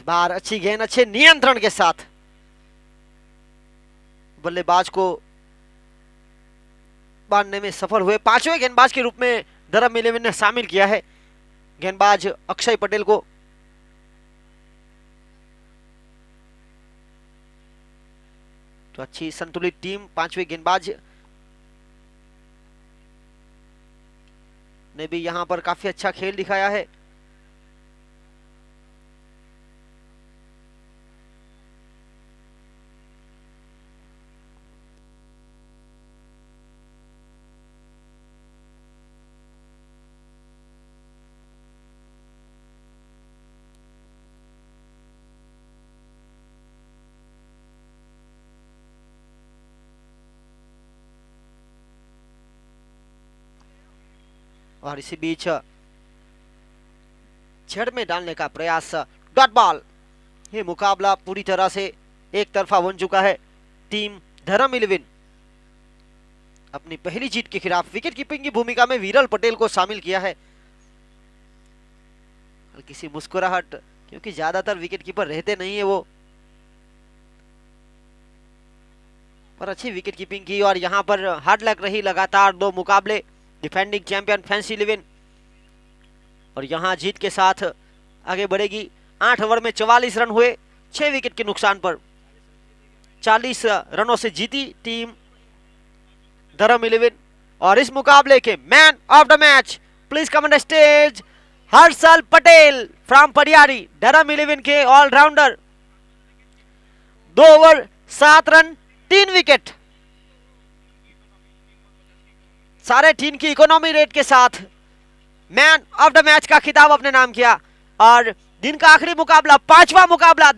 Speaker 1: बाहर अच्छी गेंद अच्छे नियंत्रण के साथ बल्लेबाज को बांधने में सफल हुए। पांचवें गेंदबाज के रूप में धर्म इलेवन ने शामिल किया है गेंदबाज अक्षय पटेल को। तो अच्छी संतुलित टीम, पांचवें गेंदबाज ने भी यहां पर काफी अच्छा खेल दिखाया है। और इसी बीच छड़ में डालने का प्रयास, डॉट बॉल। ये मुकाबला पूरी तरह से एक तरफा बन चुका है। टीम धर्म इलेवन अपनी पहली जीत के खिलाफ विकेट कीपिंग की भूमिका में विरल पटेल को शामिल किया है। हल्की सी मुस्कुराहट, क्योंकि ज्यादातर विकेट कीपर रहते नहीं है वो, पर अच्छी विकेट कीपिंग की। और यहां पर हार्ड लक रही लगातार 2 मुकाबले डिफेंडिंग चैंपियन फैंसी इलेवन, और यहां जीत के साथ आगे बढ़ेगी। 8 ओवर में 44 रन हुए, 6 विकेट के नुकसान पर 40 रनों से जीती टीम धर्म इलेवन। और इस मुकाबले के man of the match, please come on the stage, Harshal Patel from Padiyari, Dharm eleven के ऑलराउंडर। 2 ओवर 7 रन 3 विकेट, सारे टीम की इकोनॉमी रेट के साथ मैन ऑफ द मैच का खिताब अपने नाम किया। और दिन का आखिरी मुकाबला, 5वां मुकाबला